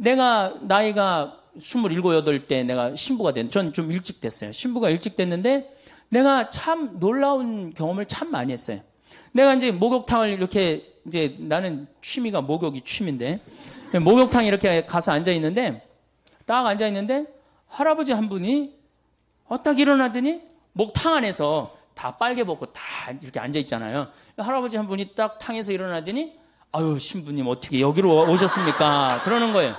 내가 나이가 27, 8때 내가 신부가 전 좀 일찍 됐어요. 신부가 일찍 됐는데 내가 참 놀라운 경험을 참 많이 했어요. 내가 이제 목욕탕을 이렇게 이제 나는 취미가 목욕이 취미인데 목욕탕에 이렇게 가서 앉아 있는데 딱 앉아 있는데 할아버지 한 분이 딱 일어나더니 목탕 안에서 다 빨개 벗고 다 이렇게 앉아 있잖아요. 할아버지 한 분이 딱 탕에서 일어나더니 아유 신부님 어떻게 여기로 오셨습니까? 그러는 거예요.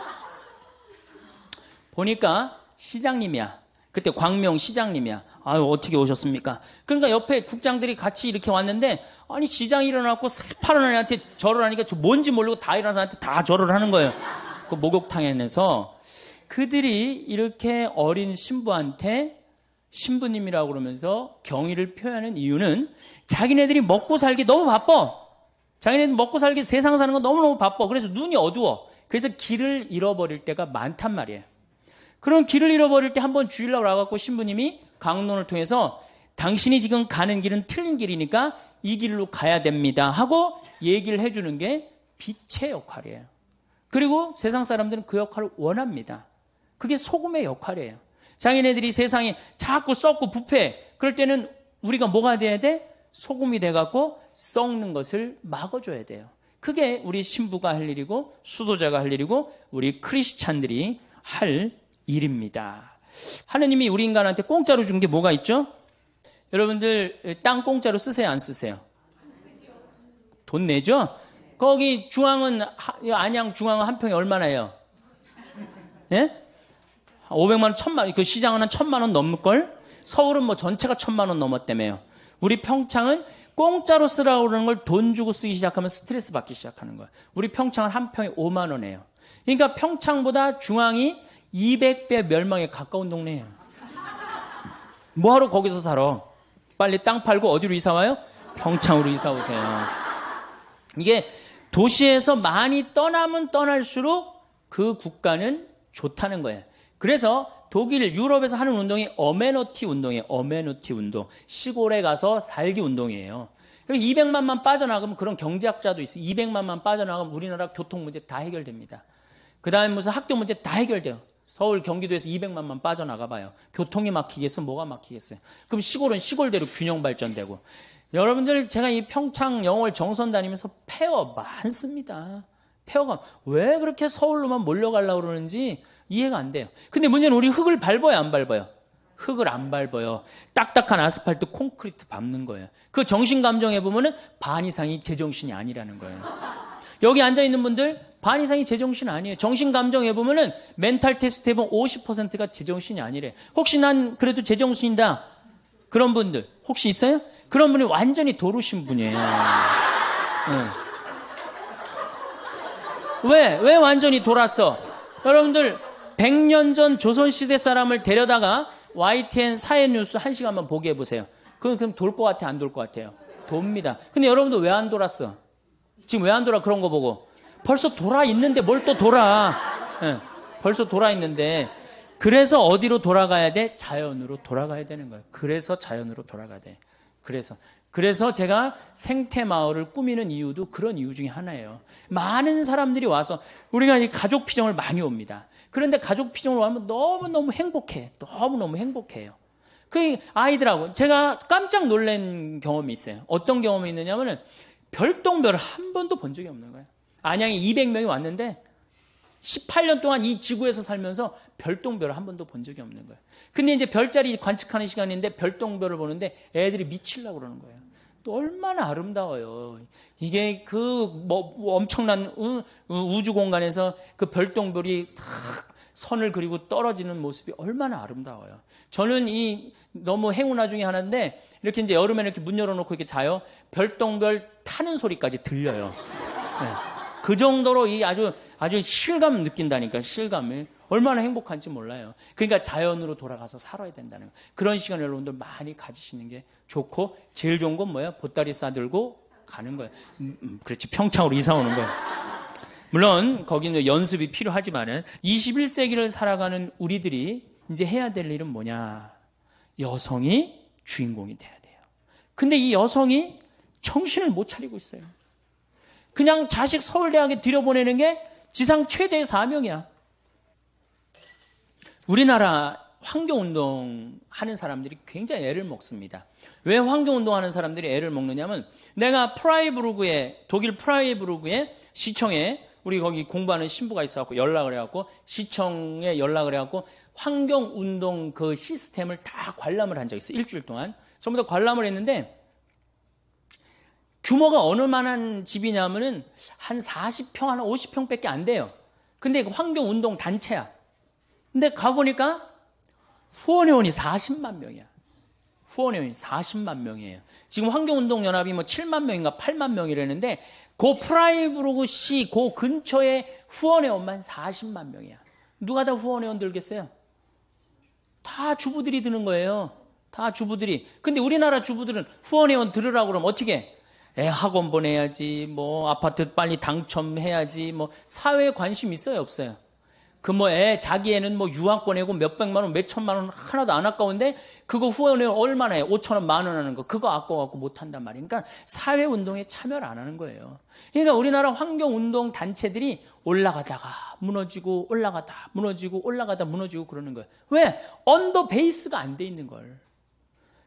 보니까 시장님이야. 그때 광명 시장님이야. 아유 어떻게 오셨습니까? 그러니까 옆에 국장들이 같이 이렇게 왔는데 아니 시장이 일어나고 새파란 애한테 절을 하니까 뭔지 모르고 다 일어나서 한테 다 절을 하는 거예요. 그 목욕탕에서 그들이 이렇게 어린 신부한테 신부님이라고 그러면서 경의를 표하는 이유는 자기네들이 먹고 살기 너무 바빠. 자기네들 먹고 살기 세상 사는 거 너무너무 바빠. 그래서 눈이 어두워. 그래서 길을 잃어버릴 때가 많단 말이에요. 그런 길을 잃어버릴 때 한번 주일날 와갖고 신부님이 강론을 통해서 당신이 지금 가는 길은 틀린 길이니까 이 길로 가야 됩니다 하고 얘기를 해주는 게 빛의 역할이에요. 그리고 세상 사람들은 그 역할을 원합니다. 그게 소금의 역할이에요. 자기네들이 세상에 자꾸 썩고 부패. 그럴 때는 우리가 뭐가 돼야 돼? 소금이 돼갖고 썩는 것을 막아줘야 돼요. 그게 우리 신부가 할 일이고 수도자가 할 일이고 우리 크리스찬들이 할 일입니다. 하느님이 우리 인간한테 공짜로 준 게 뭐가 있죠? 여러분들 땅 공짜로 쓰세요? 안 쓰세요? 돈 내죠? 거기 중앙은 안양 중앙은 한 평에 얼마나요? 예? 500만 원, 1000만 원, 그 시장은 한 1000만 원 넘을걸? 서울은 뭐 전체가 1000만 원 넘었다며요. 우리 평창은 공짜로 쓰라고 그러는 걸 돈 주고 쓰기 시작하면 스트레스 받기 시작하는 거예요. 우리 평창은 한 평에 5만 원이에요. 그러니까 평창보다 중앙이 200배 멸망에 가까운 동네예요. 뭐하러 거기서 살아? 빨리 땅 팔고 어디로 이사 와요? 평창으로 이사 오세요. 이게 도시에서 많이 떠나면 떠날수록 그 국가는 좋다는 거예요. 그래서 독일, 유럽에서 하는 운동이 어메너티 운동이에요. 어메너티 운동. 시골에 가서 살기 운동이에요. 200만만 빠져나가면 그런 경제학자도 있어요. 200만만 빠져나가면 우리나라 교통 문제 다 해결됩니다. 그 다음에 무슨 학교 문제 다 해결돼요. 서울, 경기도에서 200만만 빠져나가 봐요. 교통이 막히겠어? 뭐가 막히겠어요? 그럼 시골은 시골대로 균형 발전되고. 여러분들 제가 이 평창 영월 정선 다니면서 폐허 많습니다. 폐허가 왜 그렇게 서울로만 몰려가려고 그러는지 이해가 안 돼요. 근데 문제는 우리 흙을 밟아요, 안 밟아요? 흙을 안 밟아요. 딱딱한 아스팔트 콘크리트 밟는 거예요. 그 정신 감정해 보면은 반 이상이 제정신이 아니라는 거예요. 여기 앉아 있는 분들 반 이상이 제정신 아니에요. 정신 감정해 보면은 멘탈 테스트 해보면 50%가 제정신이 아니래. 혹시 난 그래도 제정신이다. 그런 분들 혹시 있어요? 그런 분이 완전히 도루신 분이에요. 왜 완전히 돌았어? 여러분들 100년 전 조선시대 사람을 데려다가 YTN 사회뉴스 1시간만 보게 해보세요. 그럼 돌 것 같아, 안 돌 것 같아요? 돕니다. 근데 여러분들 왜 안 돌았어? 지금 왜 안 돌아? 그런 거 보고. 벌써 돌아 있는데 뭘 또 돌아. 벌써 돌아 있는데. 그래서 어디로 돌아가야 돼? 자연으로 돌아가야 되는 거예요. 그래서 자연으로 돌아가야 돼. 그래서 제가 생태마을을 꾸미는 이유도 그런 이유 중에 하나예요. 많은 사람들이 와서 우리가 이 가족 피정을 많이 옵니다. 그런데 가족 피정을 오면 너무너무 행복해. 너무너무 행복해요. 그 아이들하고 제가 깜짝 놀란 경험이 있어요. 어떤 경험이 있느냐면은 별똥별을 한 번도 본 적이 없는 거예요. 안양에 200명이 왔는데 18년 동안 이 지구에서 살면서 별똥별을 한 번도 본 적이 없는 거예요. 근데 이제 별자리 관측하는 시간인데 별똥별을 보는데 애들이 미치려고 그러는 거예요. 또 얼마나 아름다워요. 이게 엄청난 우주 공간에서 그 별똥별이 탁 선을 그리고 떨어지는 모습이 얼마나 아름다워요. 저는 너무 행운아 중에 하나인데 이렇게 이제 여름에 이렇게 문 열어놓고 이렇게 자요. 별똥별 타는 소리까지 들려요. 네. 그 정도로 아주 실감 느낀다니까, 실감을. 얼마나 행복한지 몰라요. 그러니까 자연으로 돌아가서 살아야 된다는 거예요. 그런 시간 여러분들 많이 가지시는 게 좋고, 제일 좋은 건 뭐예요? 보따리 싸들고 가는 거예요. 그렇지, 평창으로 이사 오는 거예요. 물론 거기는 연습이 필요하지만은 21세기를 살아가는 우리들이 이제 해야 될 일은 뭐냐? 여성이 주인공이 돼야 돼요. 근데 이 여성이 정신을 못 차리고 있어요. 그냥 자식 서울대학에 들여보내는 게 지상 최대의 사명이야. 우리나라 환경운동 하는 사람들이 굉장히 애를 먹습니다. 왜 환경운동 하는 사람들이 애를 먹느냐면 내가 독일 프라이부르크의 시청에 우리 거기 공부하는 신부가 있어갖고 연락을 해갖고 시청에 연락을 해갖고 환경운동 그 시스템을 다 관람을 한 적이 있어요. 일주일 동안. 전부 다 관람을 했는데 규모가 어느 만한 집이냐면은 한 40평, 한 50평밖에 안 돼요. 근데 환경운동 단체야. 근데 가보니까 후원회원이 40만 명이야. 후원회원이 40만 명이에요. 지금 환경운동연합이 뭐 7만 명인가 8만 명이라는데 그 프라이부르크시 그 근처에 후원회원만 40만 명이야. 누가 다 후원회원 들겠어요? 다 주부들이 드는 거예요. 다 주부들이. 근데 우리나라 주부들은 후원회원 들으라고 그러면 어떻게 해? 애 학원 보내야지, 뭐 아파트 빨리 당첨해야지, 뭐 사회에 관심 있어요, 없어요? 자기 애는 뭐 유학 보내고 몇백만 원, 몇천만 원 하나도 안 아까운데 그거 후원회원 얼마나 해? 5천 원, 만 원 하는 거. 그거 아까워갖고 못 한단 말이에요. 그러니까 사회운동에 참여를 안 하는 거예요. 그러니까 우리나라 환경운동 단체들이 올라가다가 무너지고 올라가다 무너지고 올라가다 무너지고 그러는 거예요. 왜? 언더 베이스가 안 돼 있는 걸.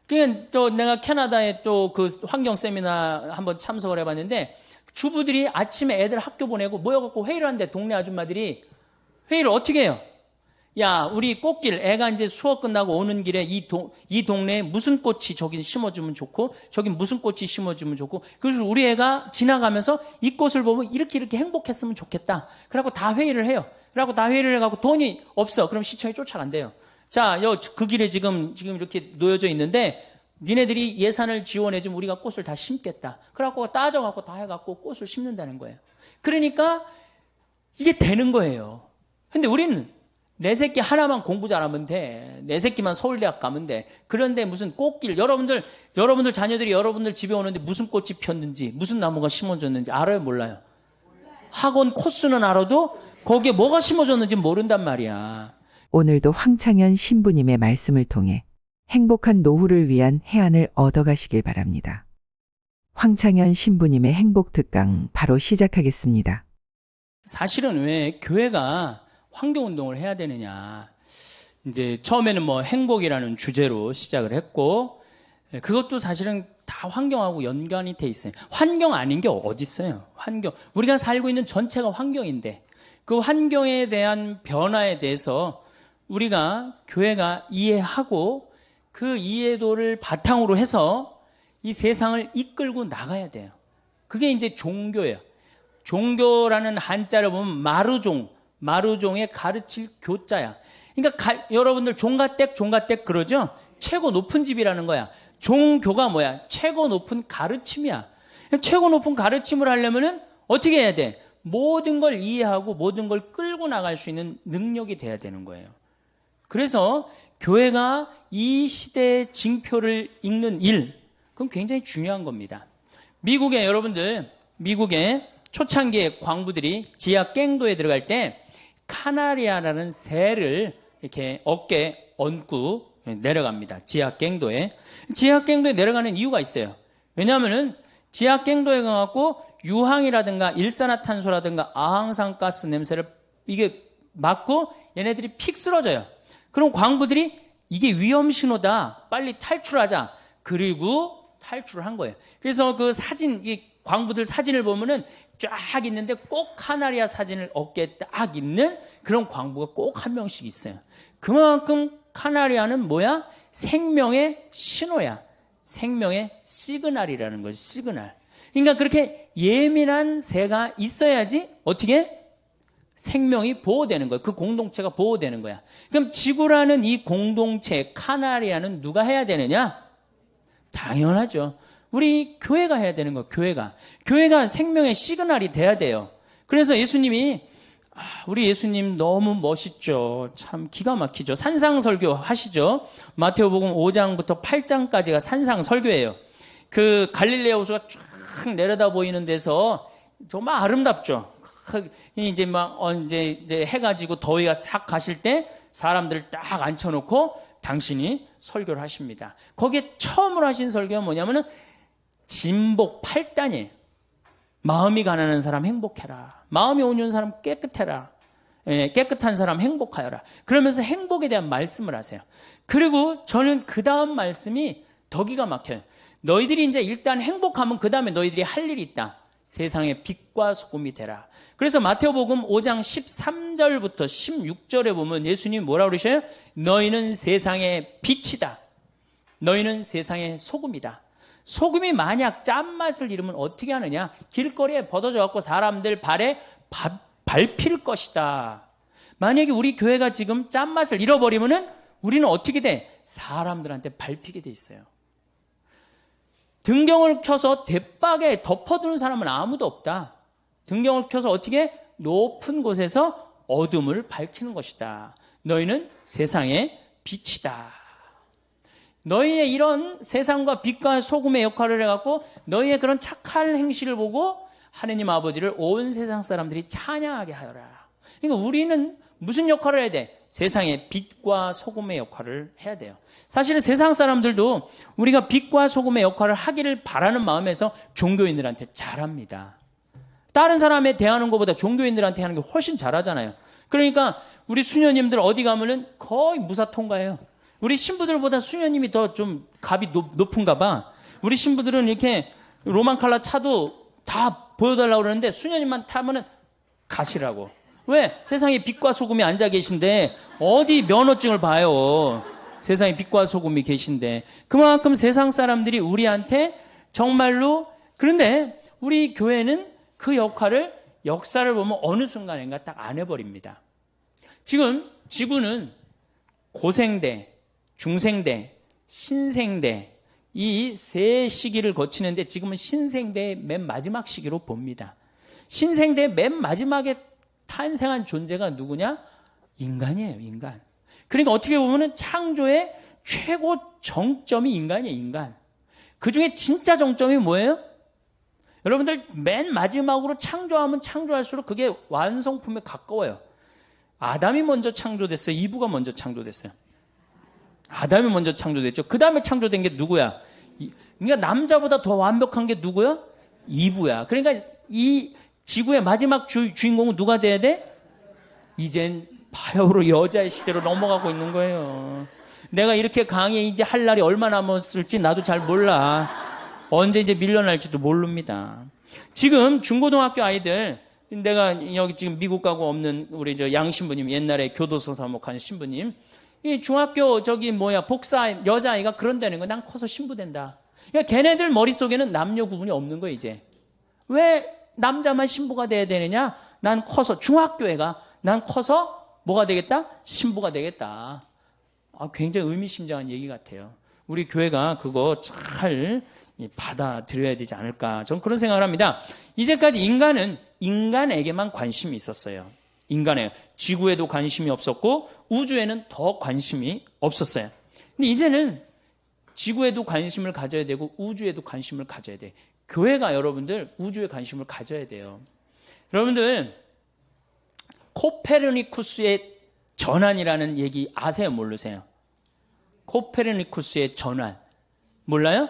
그러니까 내가 캐나다에 또 그 환경 세미나 한번 참석을 해봤는데 주부들이 아침에 애들 학교 보내고 모여갖고 회의를 하는데 동네 아줌마들이 회의를 어떻게 해요? 야, 우리 꽃길, 애가 이제 수업 끝나고 오는 길에 이 동네에 무슨 꽃이 저기 심어주면 좋고, 저기 무슨 꽃이 심어주면 좋고, 그래서 우리 애가 지나가면서 이 꽃을 보면 이렇게 행복했으면 좋겠다. 그래갖고 다 회의를 해요. 그래갖고 다 회의를 해갖고 돈이 없어. 그럼 시청에 쫓아간대요. 자, 그 길에 지금 이렇게 놓여져 있는데, 니네들이 예산을 지원해주면 우리가 꽃을 다 심겠다. 그래갖고 따져갖고 다 해갖고 꽃을 심는다는 거예요. 그러니까 이게 되는 거예요. 근데 우리는 내 새끼 하나만 공부 잘하면 돼. 내 새끼만 서울대학 가면 돼. 그런데 무슨 꽃길, 여러분들 자녀들이 여러분들 집에 오는데 무슨 꽃이 폈는지, 무슨 나무가 심어졌는지 알아요, 몰라요? 학원 코스는 알아도 거기에 뭐가 심어졌는지 모른단 말이야. 오늘도 황창현 신부님의 말씀을 통해 행복한 노후를 위한 해안을 얻어가시길 바랍니다. 황창현 신부님의 행복 특강 바로 시작하겠습니다. 사실은 왜 교회가 환경운동을 해야 되느냐. 이제 처음에는 뭐 행복이라는 주제로 시작을 했고, 그것도 사실은 다 환경하고 연관이 돼 있어요. 환경 아닌 게 어디 있어요? 환경. 우리가 살고 있는 전체가 환경인데, 그 환경에 대한 변화에 대해서 우리가 교회가 이해하고 그 이해도를 바탕으로 해서 이 세상을 이끌고 나가야 돼요. 그게 이제 종교예요. 종교라는 한자를 보면 마루종의 가르칠 교자야. 그러니까 여러분들 종가댁 그러죠? 최고 높은 집이라는 거야. 종교가 뭐야? 최고 높은 가르침이야. 최고 높은 가르침을 하려면은 어떻게 해야 돼? 모든 걸 이해하고 모든 걸 끌고 나갈 수 있는 능력이 돼야 되는 거예요. 그래서 교회가 이 시대의 징표를 읽는 일, 그건 굉장히 중요한 겁니다. 미국의 초창기의 광부들이 지하 갱도에 들어갈 때 카나리아라는 새를 이렇게 어깨에 얹고 내려갑니다. 지하 갱도에 내려가는 이유가 있어요. 왜냐하면은 지하 갱도에 가갖고 유황이라든가 일산화탄소라든가 아항산가스 냄새를 이게 맡고 얘네들이 픽 쓰러져요. 그럼 광부들이 이게 위험 신호다. 빨리 탈출하자. 그리고 탈출을 한 거예요. 그래서 그 사진, 이 광부들 사진을 보면은 쫙 있는데 꼭 카나리아 사진을 어깨에 딱 있는 그런 광부가 꼭 한 명씩 있어요. 그만큼 카나리아는 뭐야? 생명의 신호야. 생명의 시그널이라는 거지, 시그널. 그러니까 그렇게 예민한 새가 있어야지 어떻게? 생명이 보호되는 거야. 그 공동체가 보호되는 거야. 그럼 지구라는 이 공동체, 카나리아는 누가 해야 되느냐? 당연하죠. 우리 교회가 해야 되는 거예요. 교회가 생명의 시그널이 돼야 돼요. 그래서 우리 예수님 너무 멋있죠. 참 기가 막히죠. 산상설교 하시죠. 마태오복음 5장부터 8장까지가 산상설교예요. 그 갈릴레아 호수가 쫙 내려다 보이는 데서 정말 아름답죠. 이제 해가 지고 더위가 싹 가실 때 사람들을 딱 앉혀놓고 당신이 설교를 하십니다. 거기에 처음으로 하신 설교가 뭐냐면은 진복 8단이에요. 마음이 가난한 사람 행복해라. 마음이 온유한 사람 깨끗해라. 깨끗한 사람 행복하여라. 그러면서 행복에 대한 말씀을 하세요. 그리고 저는 그 다음 말씀이 더 기가 막혀요. 너희들이 이제 일단 행복하면 그 다음에 너희들이 할 일이 있다. 세상의 빛과 소금이 되라. 그래서 마태복음 5장 13절부터 16절에 보면 예수님이 뭐라고 그러셔요? 너희는 세상의 빛이다. 너희는 세상의 소금이다. 소금이 만약 짠맛을 잃으면 어떻게 하느냐? 길거리에 벗어져 갖고 사람들 발에 밟힐 것이다. 만약에 우리 교회가 지금 짠맛을 잃어버리면은 우리는 어떻게 돼? 사람들한테 밟히게 돼 있어요. 등경을 켜서 대박에 덮어두는 사람은 아무도 없다. 등경을 켜서 어떻게? 높은 곳에서 어둠을 밝히는 것이다. 너희는 세상의 빛이다. 너희의 이런 세상과 빛과 소금의 역할을 해갖고 너희의 그런 착한 행실을 보고 하느님 아버지를 온 세상 사람들이 찬양하게 하여라. 그러니까 우리는 무슨 역할을 해야 돼? 세상의 빛과 소금의 역할을 해야 돼요. 사실은 세상 사람들도 우리가 빛과 소금의 역할을 하기를 바라는 마음에서 종교인들한테 잘합니다. 다른 사람에 대하는 것보다 종교인들한테 하는 게 훨씬 잘하잖아요. 그러니까 우리 수녀님들 어디 가면은 거의 무사 통과해요. 우리 신부들보다 수녀님이 더 좀 값이 높은가 봐. 우리 신부들은 이렇게 로만 칼라 차도 다 보여달라고 그러는데 수녀님만 타면은 가시라고. 왜? 세상에 빛과 소금이 앉아 계신데 어디 면허증을 봐요. 세상에 빛과 소금이 계신데. 그만큼 세상 사람들이 우리한테 정말로, 그런데 우리 교회는 그 역사를 보면 어느 순간인가 딱 안 해버립니다. 지금 지구는 고생대, 중생대, 신생대 이 세 시기를 거치는데 지금은 신생대의 맨 마지막 시기로 봅니다. 신생대의 맨 마지막에 탄생한 존재가 누구냐? 인간이에요, 인간. 그러니까 어떻게 보면 창조의 최고 정점이 인간이에요, 인간. 그 중에 진짜 정점이 뭐예요? 여러분들 맨 마지막으로 창조하면 창조할수록 그게 완성품에 가까워요. 아담이 먼저 창조됐어요? 이브가 먼저 창조됐어요? 아담이 먼저 창조됐죠. 그 다음에 창조된 게 누구야? 그러니까 남자보다 더 완벽한 게 누구야? 이브야. 그러니까 이 지구의 마지막 주인공은 누가 돼야 돼? 이젠 바야흐로 여자의 시대로 넘어가고 있는 거예요. 내가 이렇게 강의 이제 할 날이 얼마 남았을지 나도 잘 몰라. 언제 이제 밀려날지도 모릅니다. 지금 중고등학교 아이들, 내가 여기 지금 미국 가고 없는 우리 저 양 신부님, 옛날에 교도소 사목하는 신부님, 이 중학교 복사 여자아이가 그런다는 거. 난 커서 신부 된다. 그러니까 걔네들 머릿속에는 남녀 구분이 없는 거예요, 이제. 왜 남자만 신부가 돼야 되느냐? 난 커서, 중학교애가 난 커서 뭐가 되겠다? 신부가 되겠다. 굉장히 의미심장한 얘기 같아요. 우리 교회가 그거 잘 받아들여야 되지 않을까. 저는 그런 생각을 합니다. 이제까지 인간은 인간에게만 관심이 있었어요. 인간에, 지구에도 관심이 없었고 우주에는 더 관심이 없었어요. 근데 이제는 지구에도 관심을 가져야 되고 우주에도 관심을 가져야 돼. 교회가 여러분들 우주에 관심을 가져야 돼요. 여러분들 코페르니쿠스의 전환이라는 얘기 아세요? 모르세요? 코페르니쿠스의 전환 몰라요?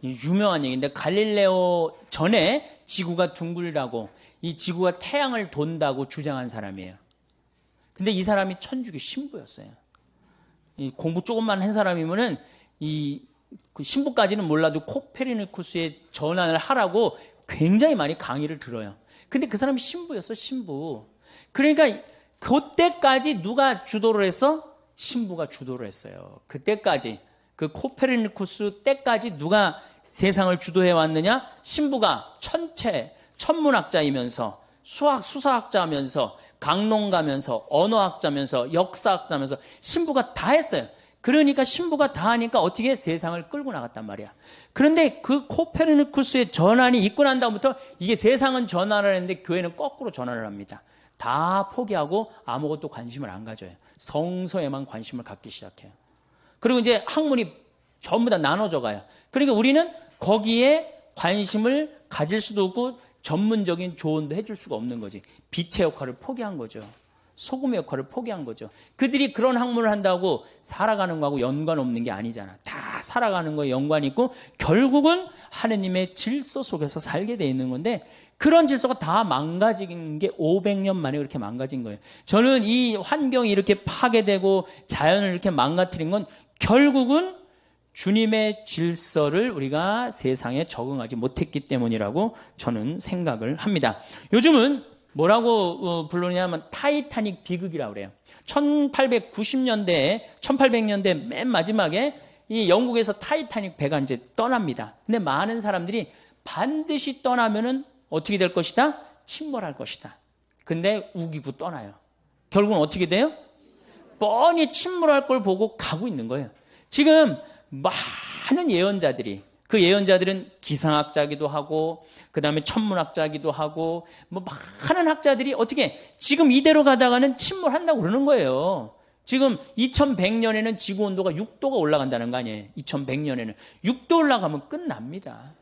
유명한 얘기인데 갈릴레오 전에 지구가 둥글다고, 이 지구가 태양을 돈다고 주장한 사람이에요. 근데 이 사람이 천주교 신부였어요. 이 공부 조금만 한 사람이면은 그 신부까지는 몰라도 코페르니쿠스의 전환을 하라고 굉장히 많이 강의를 들어요. 근데 그 사람이 신부였어, 신부. 그러니까 그때까지 누가 주도를 했어? 신부가 주도를 했어요. 그때까지, 그 코페르니쿠스 때까지 누가 세상을 주도해 왔느냐? 신부가 천문학자이면서 수사학자면서 강론가면서 언어학자면서 역사학자면서 신부가 다 했어요. 그러니까 신부가 다 하니까 어떻게 세상을 끌고 나갔단 말이야. 그런데 그 코페르니쿠스의 전환이 있고 난 다음부터 이게 세상은 전환을 했는데 교회는 거꾸로 전환을 합니다. 다 포기하고 아무것도 관심을 안 가져요. 성서에만 관심을 갖기 시작해요. 그리고 이제 학문이 전부 다 나눠져 가요. 그러니까 우리는 거기에 관심을 가질 수도 없고 전문적인 조언도 해줄 수가 없는 거지. 빛의 역할을 포기한 거죠. 소금의 역할을 포기한 거죠. 그들이 그런 학문을 한다고 살아가는 거하고 연관 없는 게 아니잖아. 다 살아가는 거에 연관이 있고 결국은 하느님의 질서 속에서 살게 돼 있는 건데 그런 질서가 다 망가진 게 500년 만에 그렇게 망가진 거예요. 저는 이 환경이 이렇게 파괴되고 자연을 이렇게 망가뜨린 건 결국은 주님의 질서를 우리가 세상에 적응하지 못했기 때문이라고 저는 생각을 합니다. 요즘은 뭐라고 부르냐면 타이타닉 비극이라고 그래요. 1890년대 맨 마지막에 이 영국에서 타이타닉 배가 이제 떠납니다. 근데 많은 사람들이 반드시 떠나면은 어떻게 될 것이다? 침몰할 것이다. 근데 우기고 떠나요. 결국은 어떻게 돼요? 뻔히 침몰할 걸 보고 가고 있는 거예요. 지금 많은 예언자들이 그 예언자들은 기상학자기도 하고 그다음에 천문학자기도 하고 뭐 많은 학자들이 어떻게 지금 이대로 가다가는 침몰한다고 그러는 거예요. 지금 2100년에는 지구 온도가 6도가 올라간다는 거 아니에요. 2100년에는 6도 올라가면 끝납니다.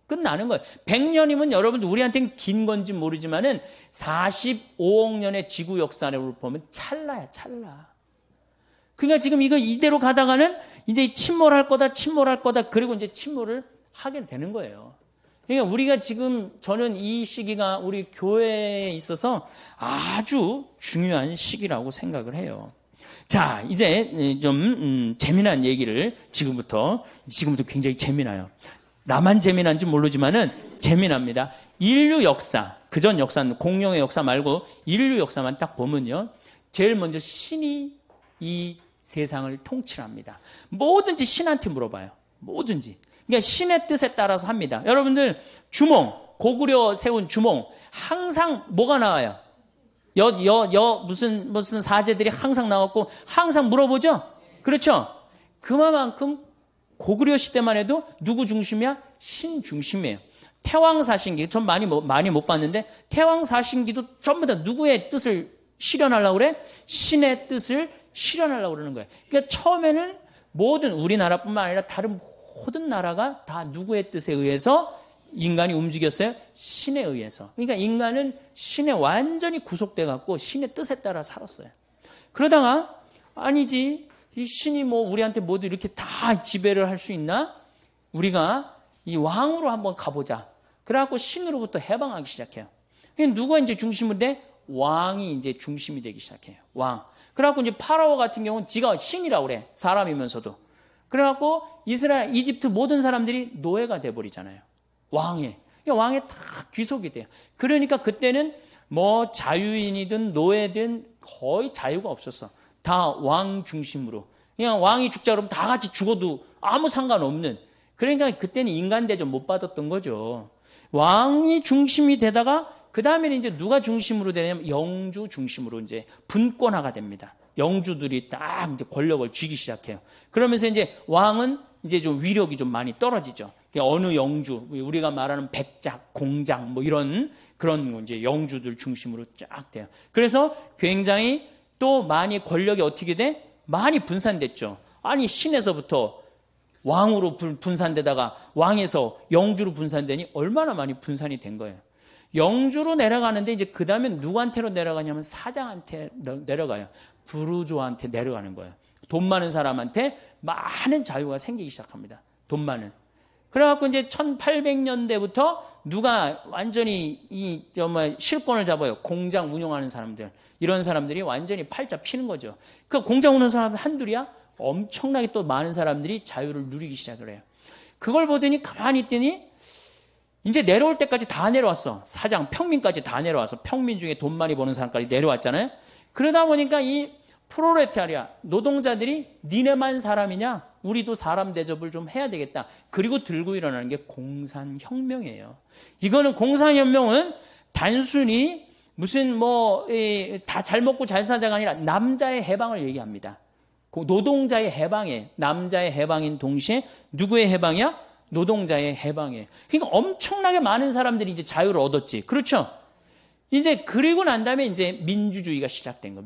끝나는 거예요. 100년이면 여러분들 우리한테는 긴 건지 모르지만은 45억 년의 지구 역사를 보면 찰나야 찰나. 그러니까 지금 이거 이대로 가다가는 이제 침몰할 거다. 그리고 이제 침몰을 하게 되는 거예요. 그러니까 우리가 지금 저는 이 시기가 우리 교회에 있어서 아주 중요한 시기라고 생각을 해요. 자, 이제 좀 재미난 얘기를 지금부터 굉장히 재미나요. 나만 재미난지 모르지만은 재미납니다. 인류 역사, 그전 역사는 공룡의 역사 말고 인류 역사만 딱 보면요. 제일 먼저 신이 이 세상을 통치합니다. 뭐든지 신한테 물어봐요. 뭐든지. 그러니까 신의 뜻에 따라서 합니다. 여러분들 주몽, 고구려 세운 주몽 항상 뭐가 나와요? 무슨 사제들이 항상 나왔고 항상 물어보죠? 그렇죠? 그만큼 고구려 시대만 해도 누구 중심이야? 신 중심이에요. 태왕사신기, 전 많이 못 봤는데 태왕사신기도 전부 다 누구의 뜻을 실현하려고 그래? 신의 뜻을 실현하려고 그러는 거예요. 그러니까 처음에는 모든 우리나라뿐만 아니라 다른 모든 나라가 다 누구의 뜻에 의해서 인간이 움직였어요? 신에 의해서. 그러니까 인간은 신에 완전히 구속돼 갖고 신의 뜻에 따라 살았어요. 그러다가 아니지. 이 신이 뭐 우리한테 모두 이렇게 다 지배를 할 수 있나? 우리가 이 왕으로 한번 가보자. 그래갖고 신으로부터 해방하기 시작해요. 누가 이제 중심이 돼? 왕이 이제 중심이 되기 시작해요. 왕. 그래갖고 이제 파라오 같은 경우는 지가 신이라고 그래. 사람이면서도. 그래갖고 이집트 모든 사람들이 노예가 돼버리잖아요. 왕에. 왕에 다 귀속이 돼요. 그러니까 그때는 뭐 자유인이든 노예든 거의 자유가 없었어. 다 왕 중심으로. 그냥 왕이 죽자 그러면 다 같이 죽어도 아무 상관없는. 그러니까 그때는 인간 대접 못 받았던 거죠. 왕이 중심이 되다가 그 다음에는 이제 누가 중심으로 되냐면 영주 중심으로 이제 분권화가 됩니다. 영주들이 딱 이제 권력을 쥐기 시작해요. 그러면서 이제 왕은 이제 좀 위력이 좀 많이 떨어지죠. 어느 영주, 우리가 말하는 백작, 공작 뭐 이런 그런 이제 영주들 중심으로 쫙 돼요. 그래서 굉장히 또 많이 권력이 어떻게 돼? 많이 분산됐죠. 아니 신에서부터 왕으로 분산되다가 왕에서 영주로 분산되니 얼마나 많이 분산이 된 거예요. 영주로 내려가는데 이제 그 다음에 누구한테로 내려가냐면 사장한테 내려가요. 부르주아한테 내려가는 거예요. 돈 많은 사람한테 많은 자유가 생기기 시작합니다. 돈 많은. 그래갖고 이제 1800년대부터 누가 완전히 정말 실권을 잡아요. 공장 운영하는 사람들. 이런 사람들이 완전히 팔자 피는 거죠. 그 공장 운영하는 사람 한둘이야? 엄청나게 또 많은 사람들이 자유를 누리기 시작을 해요. 그걸 보더니 가만히 있더니 이제 내려올 때까지 다 내려왔어. 사장, 평민까지 다 내려와서 평민 중에 돈 많이 버는 사람까지 내려왔잖아요. 그러다 보니까 이 프로레타리아, 노동자들이 니네만 사람이냐? 우리도 사람 대접을 좀 해야 되겠다. 그리고 들고 일어나는 게 공산혁명이에요. 이거는 공산혁명은 단순히 무슨 다 잘 먹고 잘 살자가 아니라 남자의 해방을 얘기합니다. 노동자의 해방에, 남자의 해방인 동시에 누구의 해방이야? 노동자의 해방이에요. 그러니까 엄청나게 많은 사람들이 이제 자유를 얻었지. 그렇죠? 이제 그리고 난 다음에 이제 민주주의가 시작된 거.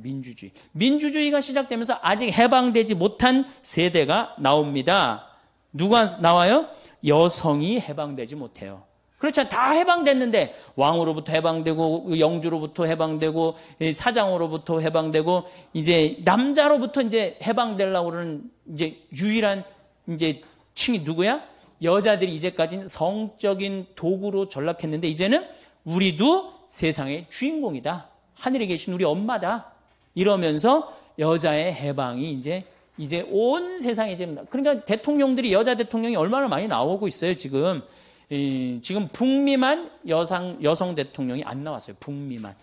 민주주의가 시작되면서 아직 해방되지 못한 세대가 나옵니다. 누가 나와요? 여성이 해방되지 못해요. 그렇죠. 다 해방됐는데 왕으로부터 해방되고 영주로부터 해방되고 사장으로부터 해방되고 이제 남자로부터 이제 해방되려고 그러는 이제 유일한 이제 층이 누구야? 여자들이 이제까지는 성적인 도구로 전락했는데 이제는 우리도 세상의 주인공이다. 하늘에 계신 우리 엄마다. 이러면서 여자의 해방이 이제 온 세상에 그러니까 대통령들이 여자 대통령이 얼마나 많이 나오고 있어요, 지금. 지금 북미만 여성 대통령이 안 나왔어요. 북미만.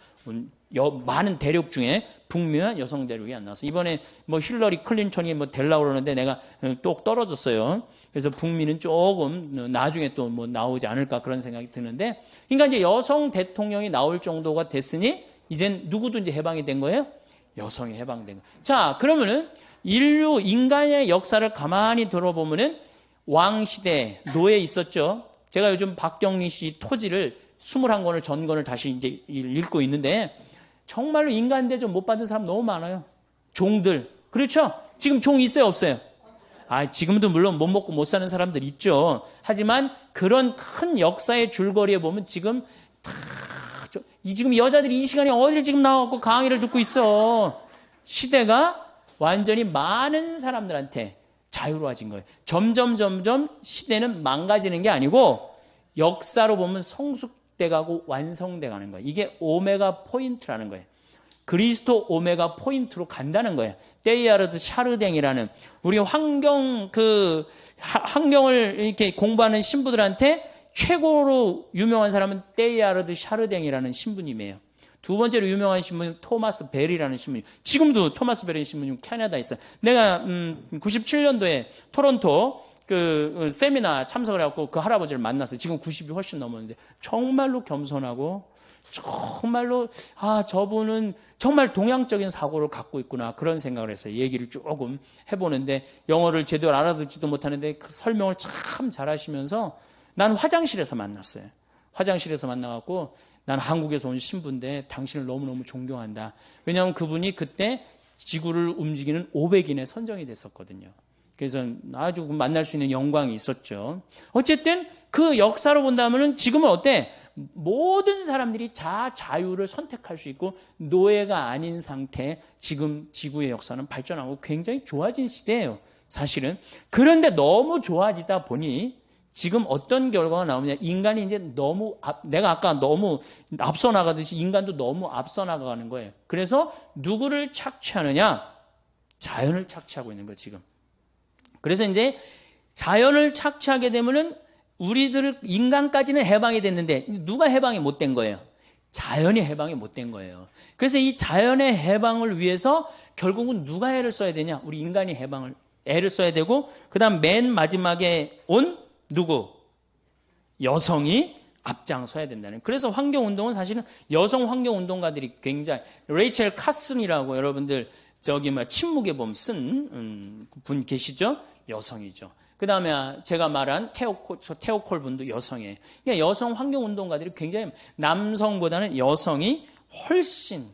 많은 대륙 중에 북미만 여성 대륙이 안 나왔어요. 이번에 뭐 힐러리 클린턴이 뭐 되려고 그러는데 내가 똑 떨어졌어요. 그래서 북미는 조금 나중에 또 뭐 나오지 않을까 그런 생각이 드는데, 그러니까 이제 여성 대통령이 나올 정도가 됐으니 이젠 누구든지 해방이 된 거예요? 여성이 해방된 거예요. 자, 그러면은 인간의 역사를 가만히 들어보면은 왕시대, 노예 있었죠. 제가 요즘 박경리 씨 토지를 21권을 전권을 다시 이제 읽고 있는데 정말로 인간 대접 못 받은 사람 너무 많아요. 종들. 그렇죠? 지금 종 있어요, 없어요? 지금도 물론 못 먹고 못 사는 사람들 있죠. 하지만 그런 큰 역사의 줄거리에 보면 지금 지금 여자들이 이 시간에 어딜 지금 나와갖고 강의를 듣고 있어. 시대가 완전히 많은 사람들한테 자유로워진 거예요. 점점 시대는 망가지는 게 아니고 역사로 보면 성숙돼 가고 완성돼 가는 거예요. 이게 오메가 포인트라는 거예요. 그리스도 오메가 포인트로 간다는 거예요. 테이야르드 샤르댕이라는 우리 환경을 이렇게 공부하는 신부들한테 최고로 유명한 사람은 테이야르드 샤르댕이라는 신부님이에요. 두 번째로 유명한 신부는 토마스 벨이라는 신부님. 지금도 토마스 벨이라는 신부님 캐나다에 있어요. 내가 97년도에 토론토 그 세미나 참석을 해갖고 그 할아버지를 만났어요. 지금 90이 훨씬 넘었는데 정말로 겸손하고 정말로 저분은 정말 동양적인 사고를 갖고 있구나 그런 생각을 했어요. 얘기를 조금 해보는데 영어를 제대로 알아듣지도 못하는데 그 설명을 참 잘하시면서 난 화장실에서 만났어요. 화장실에서 만나갖고 난 한국에서 온 신부인데 당신을 너무너무 존경한다. 왜냐하면 그분이 그때 지구를 움직이는 500인에 선정이 됐었거든요. 그래서 아주 만날 수 있는 영광이 있었죠. 어쨌든 그 역사로 본다면 지금은 어때? 모든 사람들이 자유를 선택할 수 있고 노예가 아닌 상태 지금 지구의 역사는 발전하고 굉장히 좋아진 시대예요. 사실은. 그런데 너무 좋아지다 보니 지금 어떤 결과가 나오냐. 인간이 이제 내가 아까 너무 앞서 나가듯이 인간도 너무 앞서 나가는 거예요. 그래서 누구를 착취하느냐? 자연을 착취하고 있는 거예요, 지금. 그래서 이제 자연을 착취하게 되면은 인간까지는 해방이 됐는데 누가 해방이 못 된 거예요? 자연이 해방이 못 된 거예요. 그래서 이 자연의 해방을 위해서 결국은 누가 애를 써야 되냐? 우리 인간이 애를 써야 되고 그다음 맨 마지막에 온 누구? 여성이 앞장서야 된다는. 그래서 환경운동은 사실은 여성 환경운동가들이 굉장히 레이첼 카슨이라고 여러분들 침묵의 봄 쓴 분 계시죠? 여성이죠. 그 다음에 제가 말한 테오콜 분도 여성이에요. 그러니까 여성 환경운동가들이 굉장히 남성보다는 여성이 훨씬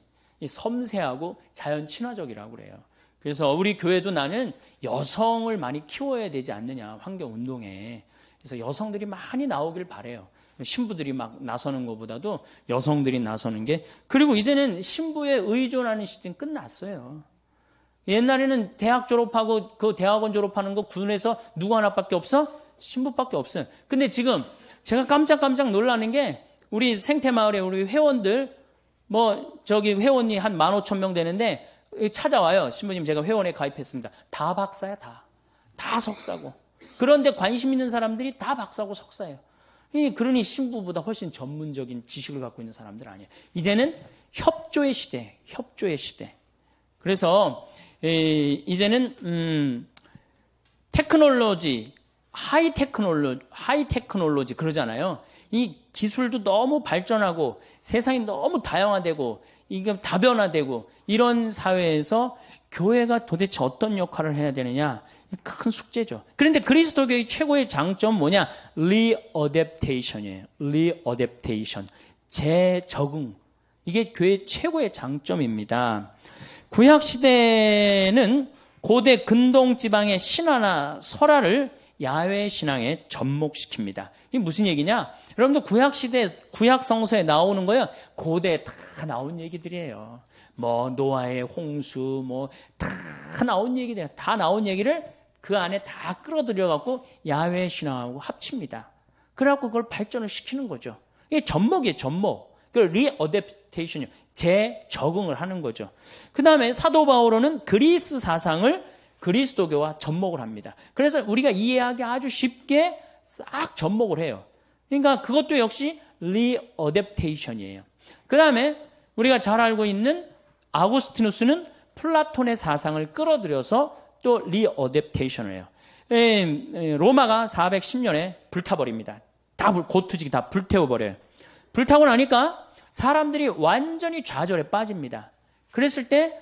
섬세하고 자연 친화적이라고 그래요. 그래서 우리 교회도 나는 여성을 많이 키워야 되지 않느냐, 환경운동에. 그래서 여성들이 많이 나오길 바라요. 신부들이 막 나서는 것보다도 여성들이 나서는 게. 그리고 이제는 신부에 의존하는 시대는 끝났어요. 옛날에는 대학 졸업하고 그 대학원 졸업하는 거 군에서 누구 하나밖에 없어? 신부밖에 없어요. 근데 지금 제가 깜짝 놀라는 게 우리 생태마을에 우리 회원들 회원이 한 15,000명 되는데 찾아와요. 신부님 제가 회원에 가입했습니다. 다 박사야, 다 석사고. 그런데 관심 있는 사람들이 다 박사고 석사예요. 그러니 신부보다 훨씬 전문적인 지식을 갖고 있는 사람들 아니에요. 이제는 협조의 시대. 그래서 이제는 테크놀로지, 하이 테크놀로지 그러잖아요. 이 기술도 너무 발전하고 세상이 너무 다양화되고 이게 다변화되고 이런 사회에서 교회가 도대체 어떤 역할을 해야 되느냐, 큰 숙제죠. 그런데 그리스도교의 최고의 장점 뭐냐? 리어댑테이션이에요. 리어댑테이션, 재적응. 이게 교회의 최고의 장점입니다. 구약 시대는 고대 근동 지방의 신화나 설화를 야훼 신앙에 접목시킵니다. 이게 무슨 얘기냐? 여러분들 구약 시대, 구약 성서에 나오는 거요. 고대에 다 나온 얘기들이에요. 뭐 노아의 홍수, 뭐 다 나온 얘기들, 다 나온 얘기를 그 안에 다 끌어들여 갖고 야훼 신앙하고 합칩니다. 그래갖고 그걸 발전을 시키는 거죠. 이게 접목이에요, 접목. 그 리어댑테이션이요. 재적응을 하는 거죠. 그 다음에 사도 바오로는 그리스 사상을 그리스도교와 접목을 합니다. 그래서 우리가 이해하기 아주 쉽게 싹 접목을 해요. 그러니까 그것도 역시 리어댑테이션이에요. 그 다음에 우리가 잘 알고 있는 아구스티누스는 플라톤의 사상을 끌어들여서 또 리어댑테이션을 해요. 로마가 410년에 불타버립니다. 다 고투지기 다 불태워버려요. 불타고 나니까 사람들이 완전히 좌절에 빠집니다. 그랬을 때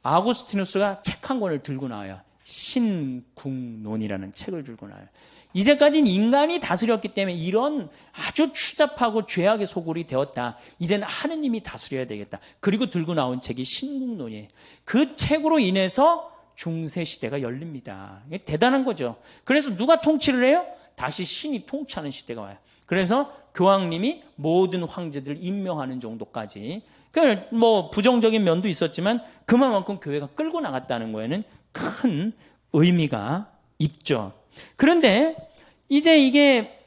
아구스티누스가 책 한 권을 들고 나와요. 신국론이라는 책을 들고 나와요. 이제까지는 인간이 다스렸기 때문에 이런 아주 추잡하고 죄악의 소굴이 되었다. 이제는 하느님이 다스려야 되겠다. 그리고 들고 나온 책이 신국론이에요. 그 책으로 인해서 중세시대가 열립니다. 이게 대단한 거죠. 그래서 누가 통치를 해요? 다시 신이 통치하는 시대가 와요. 그래서 교황님이 모든 황제들을 임명하는 정도까지. 그러니까 뭐 부정적인 면도 있었지만 그만큼 교회가 끌고 나갔다는 거에는 큰 의미가 있죠. 그런데 이제 이게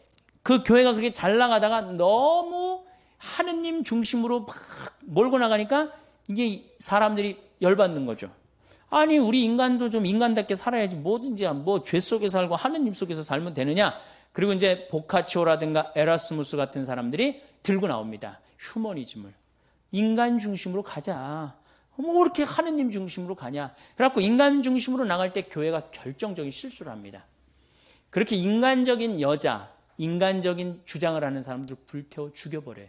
그 교회가 그렇게 잘 나가다가 너무 하느님 중심으로 막 몰고 나가니까 이게 사람들이 열받는 거죠. 아니 우리 인간도 좀 인간답게 살아야지 뭐든지 뭐 죄 속에 살고 하느님 속에서 살면 되느냐. 그리고 이제 보카치오라든가 에라스무스 같은 사람들이 들고 나옵니다. 휴머니즘을. 인간 중심으로 가자. 뭐 그렇게 하느님 중심으로 가냐. 그래갖고 인간 중심으로 나갈 때 교회가 결정적인 실수를 합니다. 그렇게 인간적인 여자, 인간적인 주장을 하는 사람들 불태워 죽여버려요.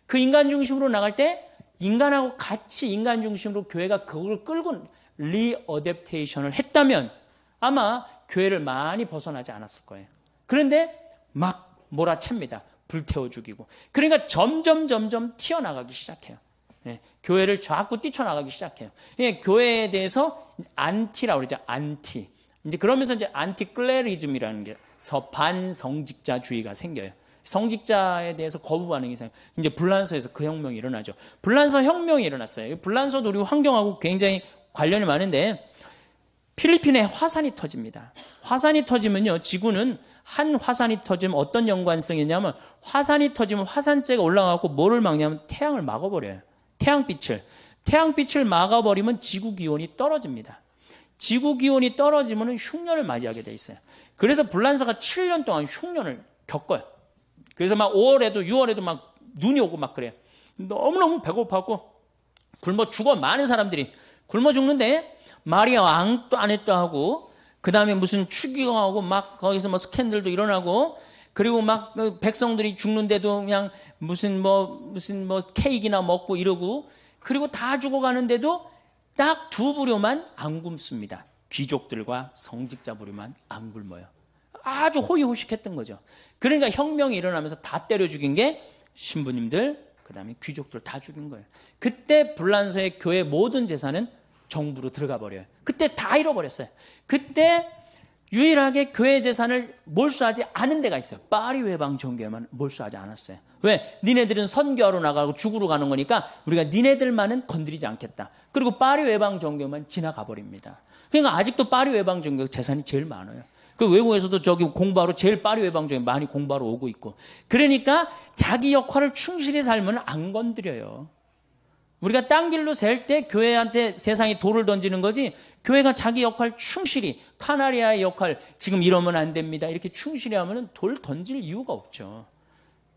그 인간 중심으로 나갈 때 인간하고 같이 인간 중심으로 교회가 그걸 끌고 리어댑테이션을 했다면 아마 교회를 많이 벗어나지 않았을 거예요. 그런데 막 몰아챕니다. 불태워 죽이고. 그러니까 점점 튀어나가기 시작해요. 예, 교회를 자꾸 뛰쳐나가기 시작해요. 예, 교회에 대해서 안티라고 그러죠. 안티. 이제 그러면서 이제 안티클레리즘이라는 게 반성직자주의가 생겨요. 성직자에 대해서 거부 반응이 생겨요. 이제 불란서에서 그 혁명이 일어나죠. 불란서 혁명이 일어났어요. 불란서도 우리 환경하고 굉장히 관련이 많은데 필리핀에 화산이 터집니다. 화산이 터지면요. 지구는 한 화산이 터지면 어떤 연관성이 있냐면 화산이 터지면 화산재가 올라가고 뭐를 막냐면 태양을 막아버려요. 태양빛을 막아버리면 지구 기온이 떨어집니다. 지구 기온이 떨어지면 흉년을 맞이하게 돼 있어요. 그래서 불란서가 7년 동안 흉년을 겪어요. 그래서 막 5월에도 6월에도 막 눈이 오고 막 그래요. 너무너무 배고파고 굶어 죽어. 많은 사람들이 굶어 죽는데 마리아 왕도 안 했다 하고 그 다음에 무슨 추기경하고 막 거기서 뭐 스캔들도 일어나고 그리고 막 백성들이 죽는데도 그냥 무슨 뭐 케이크나 먹고 이러고 그리고 다 죽어가는데도 딱 두 부류만 안 굶습니다. 귀족들과 성직자 부류만 안 굶어요. 아주 호의호식했던 거죠. 그러니까 혁명이 일어나면서 다 때려 죽인 게 신부님들, 그 다음에 귀족들 다 죽인 거예요. 그때 불란서의 교회 모든 재산은 정부로 들어가 버려요. 그때 다 잃어버렸어요. 그때 유일하게 교회 재산을 몰수하지 않은 데가 있어요. 파리 외방 정교회만 몰수하지 않았어요. 왜? 니네들은 선교하러 나가고 죽으러 가는 거니까 우리가 니네들만은 건드리지 않겠다. 그리고 파리 외방 정교회만 지나가 버립니다. 그러니까 아직도 파리 외방 정교회 재산이 제일 많아요. 그 외국에서도 저기 공부하러 제일 파리 외방 정교회 많이 공부하러 오고 있고. 그러니까 자기 역할을 충실히 살면 안 건드려요. 우리가 딴 길로 셀 때 교회한테 세상이 돌을 던지는 거지 교회가 자기 역할 충실히 카나리아의 역할 지금 이러면 안 됩니다. 이렇게 충실히 하면 돌 던질 이유가 없죠.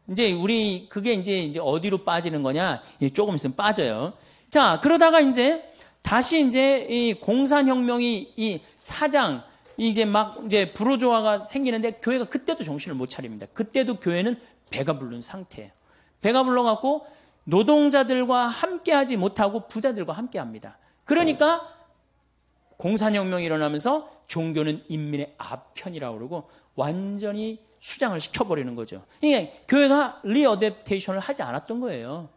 이제 우리 그게 이제 어디로 빠지는 거냐? 조금 있으면 빠져요. 자, 그러다가 이제 다시 이제 이 공산혁명이 이 사장 이제 막 이제 부르조아가 생기는데 교회가 그때도 정신을 못 차립니다. 그때도 교회는 배가 부른 상태예요. 배가 불러갖고 노동자들과 함께하지 못하고 부자들과 함께합니다. 그러니까 공산혁명이 일어나면서 종교는 인민의 아편이라고 그러고 완전히 수장을 시켜버리는 거죠. 이게 교회가 리어댑테이션을 하지 않았던 거예요.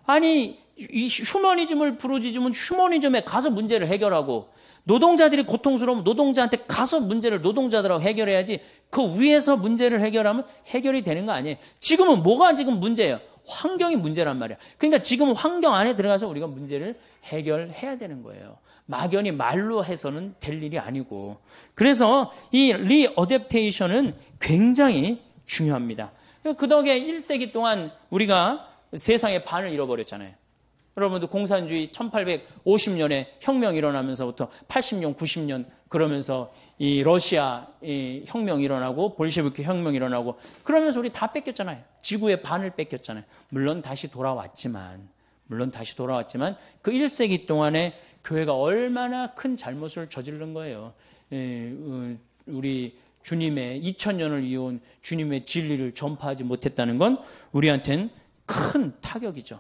아니 이 휴머니즘을 부르짖으면 휴머니즘에 가서 문제를 해결하고 노동자들이 고통스러우면 노동자한테 가서 문제를 노동자들하고 해결해야지 그 위에서 문제를 해결하면 해결이 되는 거 아니에요. 지금은 뭐가 지금 문제예요? 환경이 문제란 말이야. 그러니까 지금 환경 안에 들어가서 우리가 문제를 해결해야 되는 거예요. 막연히 말로 해서는 될 일이 아니고. 그래서 이 리어댑테이션은 굉장히 중요합니다. 그 덕에 1세기 동안 우리가 세상의 반을 잃어버렸잖아요. 여러분들 공산주의 1850년에 혁명이 일어나면서부터 80년, 90년 그러면서 이 러시아 이 혁명이 일어나고 볼셰비크 혁명이 일어나고 그러면서 우리 다 뺏겼잖아요. 지구의 반을 뺏겼잖아요. 물론 다시 돌아왔지만 그 1세기 동안에 교회가 얼마나 큰 잘못을 저지른 거예요. 우리 주님의 2000년을 이어온 주님의 진리를 전파하지 못했다는 건 우리한테는 큰 타격이죠.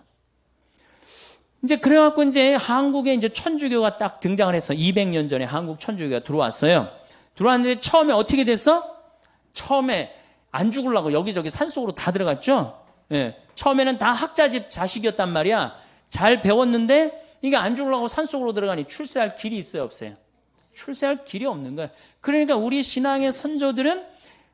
이제 그래갖고 이제 한국에 이제 천주교가 딱 등장을 해서 200년 전에 한국 천주교가 들어왔어요. 들어왔는데 처음에 어떻게 됐어? 처음에 안 죽으려고 여기저기 산속으로 다 들어갔죠. 예. 처음에는 다 학자집 자식이었단 말이야. 잘 배웠는데 이게 안 죽으려고 산속으로 들어가니 출세할 길이 있어요, 없어요? 출세할 길이 없는 거예요. 그러니까 우리 신앙의 선조들은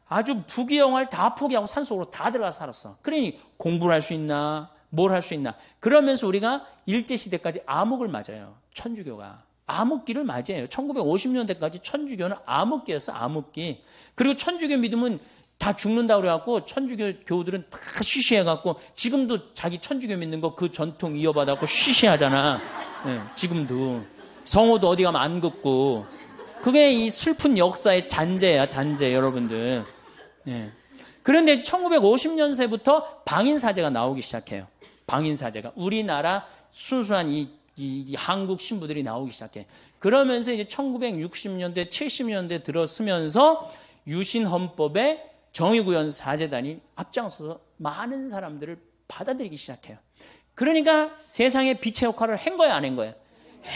아주 부귀영화를 다 포기하고 산속으로 다 들어가서 살았어. 그러니 공부를 할 수 있나? 뭘 할 수 있나? 그러면서 우리가 일제시대까지 암흑을 맞아요. 천주교가. 암흑기를 맞이해요. 1950년대까지 천주교는 암흑기였어, 암흑기. 그리고 천주교 믿으면 다 죽는다고 그래갖고 천주교 교우들은 다 쉬쉬해갖고 지금도 자기 천주교 믿는 거 그 전통 이어받아갖고 쉬쉬하잖아. 네, 지금도. 성호도 어디 가면 안 긋고. 그게 이 슬픈 역사의 잔재야, 잔재, 여러분들. 네. 그런데 1950년세부터 방인사제가 나오기 시작해요. 방인사제가. 우리나라 순수한 이 한국 신부들이 나오기 시작해. 그러면서 이제 1960년대, 70년대 들어서면서 유신헌법에 정의구현 사제단이 앞장서서 많은 사람들을 받아들이기 시작해요. 그러니까 세상에 빛의 역할을 한 거야, 안 한 거야?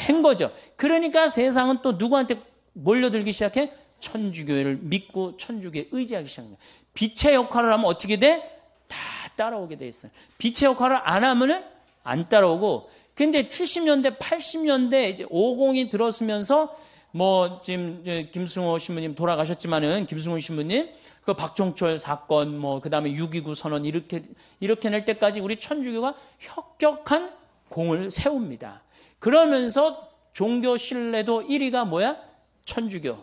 한 거죠. 그러니까 세상은 또 누구한테 몰려들기 시작해? 천주교를 믿고 천주교에 의지하기 시작해요. 빛의 역할을 하면 어떻게 돼? 다 따라오게 돼 있어요. 빛의 역할을 안 하면은 안 따라오고. 근데 70년대, 80년대 이제 50이 들어서면서 뭐 지금 김승호 신부님 돌아가셨지만은 김승호 신부님 그 박종철 사건 뭐 그다음에 6.29 선언 이렇게 낼 때까지 우리 천주교가 혁혁한 공을 세웁니다. 그러면서 종교 신뢰도 1위가 뭐야? 천주교.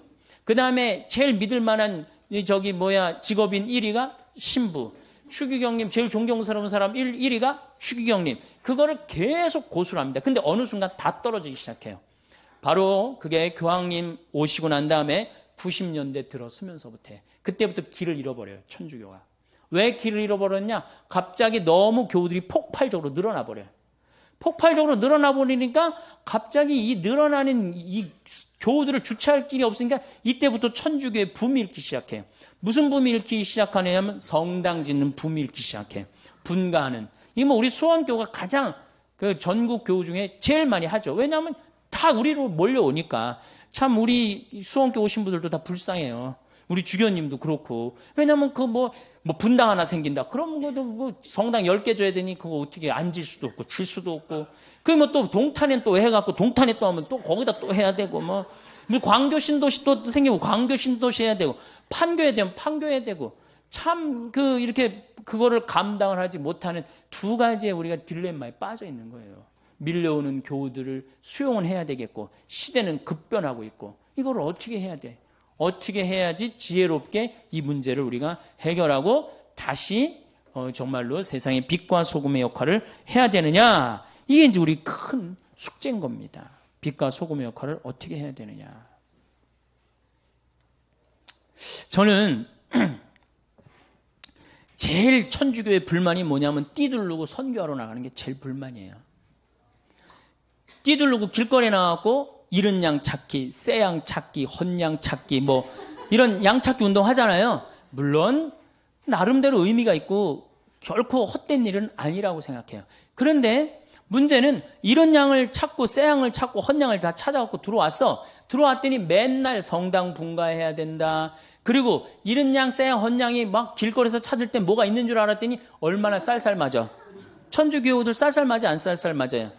그다음에 제일 믿을 만한 직업인 1위가 신부. 추기경님 제일 존경스러운 사람 1위가 추기경님. 그거를 계속 고수를 합니다. 근데 어느 순간 다 떨어지기 시작해요. 바로 그게 교황님 오시고 난 다음에 90년대 들어서면서부터 그때부터 길을 잃어버려요. 천주교가. 왜 길을 잃어버렸냐? 갑자기 너무 교우들이 폭발적으로 늘어나 버려요. 폭발적으로 늘어나 버리니까 갑자기 이 늘어나는 이 교우들을 주체할 길이 없으니까 이때부터 천주교의 붐이 일기 시작해요. 무슨 붐이 일기 시작하냐면 성당 짓는 붐이 일기 시작해요. 분가하는. 이게 뭐 우리 수원교가 가장 그 전국 교우 중에 제일 많이 하죠. 왜냐하면 다 우리로 몰려오니까. 참 우리 수원교 오신 분들도 다 불쌍해요. 우리 주교님도 그렇고. 왜냐면 그 뭐 분당 하나 생긴다. 그럼 뭐 성당 10개 줘야 되니 그거 어떻게 앉을 수도 없고 칠 수도 없고. 그러면 또 동탄에 또 해갖고 동탄에 또 하면 또 거기다 또 해야 되고 뭐 광교 신도시 또 생기고 광교 신도시 해야 되고 판교에 되면 판교해야 되고 참 이렇게 그거를 감당을 하지 못하는 두 가지의 우리가 딜레마에 빠져 있는 거예요. 밀려오는 교우들을 수용은 해야 되겠고 시대는 급변하고 있고 이걸 어떻게 해야 돼? 어떻게 해야지 지혜롭게 이 문제를 우리가 해결하고 다시 정말로 세상의 빛과 소금의 역할을 해야 되느냐? 이게 이제 우리 큰 숙제인 겁니다. 빛과 소금의 역할을 어떻게 해야 되느냐? 저는 제일 천주교의 불만이 뭐냐면 띠두르고 선교하러 나가는 게 제일 불만이에요. 띠두르고 길거리에 나가고 이른 양 찾기, 새 양 찾기, 헌양 찾기 뭐 이런 양 찾기 운동 하잖아요. 물론 나름대로 의미가 있고 결코 헛된 일은 아니라고 생각해요. 그런데 문제는 이런 양을 찾고 새 양을 찾고 헌양을 다 찾아갖고 들어왔어. 들어왔더니 맨날 성당 분가해야 된다. 그리고 이른 양, 새 양, 헌양이 막 길거리에서 찾을 때 뭐가 있는 줄 알았더니 얼마나 쌀쌀 맞아. 천주교우들 쌀쌀 맞아 안 쌀쌀 맞아요?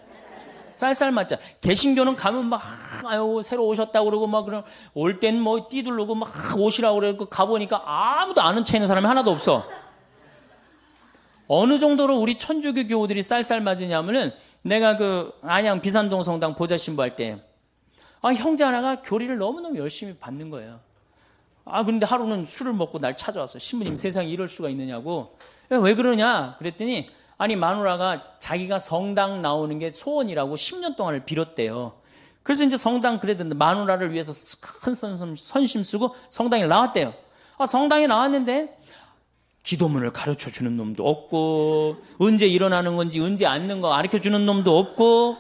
쌀쌀 맞자. 개신교는 가면 막, 아유, 새로 오셨다고 그러고 막, 그럼 올 땐 뭐 띠두르고 막 오시라고 그러고 가보니까 아무도 아는 체 있는 사람이 하나도 없어. 어느 정도로 우리 천주교 교우들이 쌀쌀 맞으냐면은 내가 그 안양 비산동 성당 보좌 신부할 때 형제 하나가 교리를 너무너무 열심히 받는 거예요. 그런데 하루는 술을 먹고 날 찾아왔어요. 신부님 세상에 이럴 수가 있느냐고. 왜 그러냐 그랬더니 마누라가 자기가 성당 나오는 게 소원이라고 10년 동안을 빌었대요. 그래서 이제 성당 그래도 마누라를 위해서 큰 선심 쓰고 성당에 나왔대요. 성당에 나왔는데 기도문을 가르쳐 주는 놈도 없고, 언제 일어나는 건지 언제 앉는 거 가르쳐 주는 놈도 없고,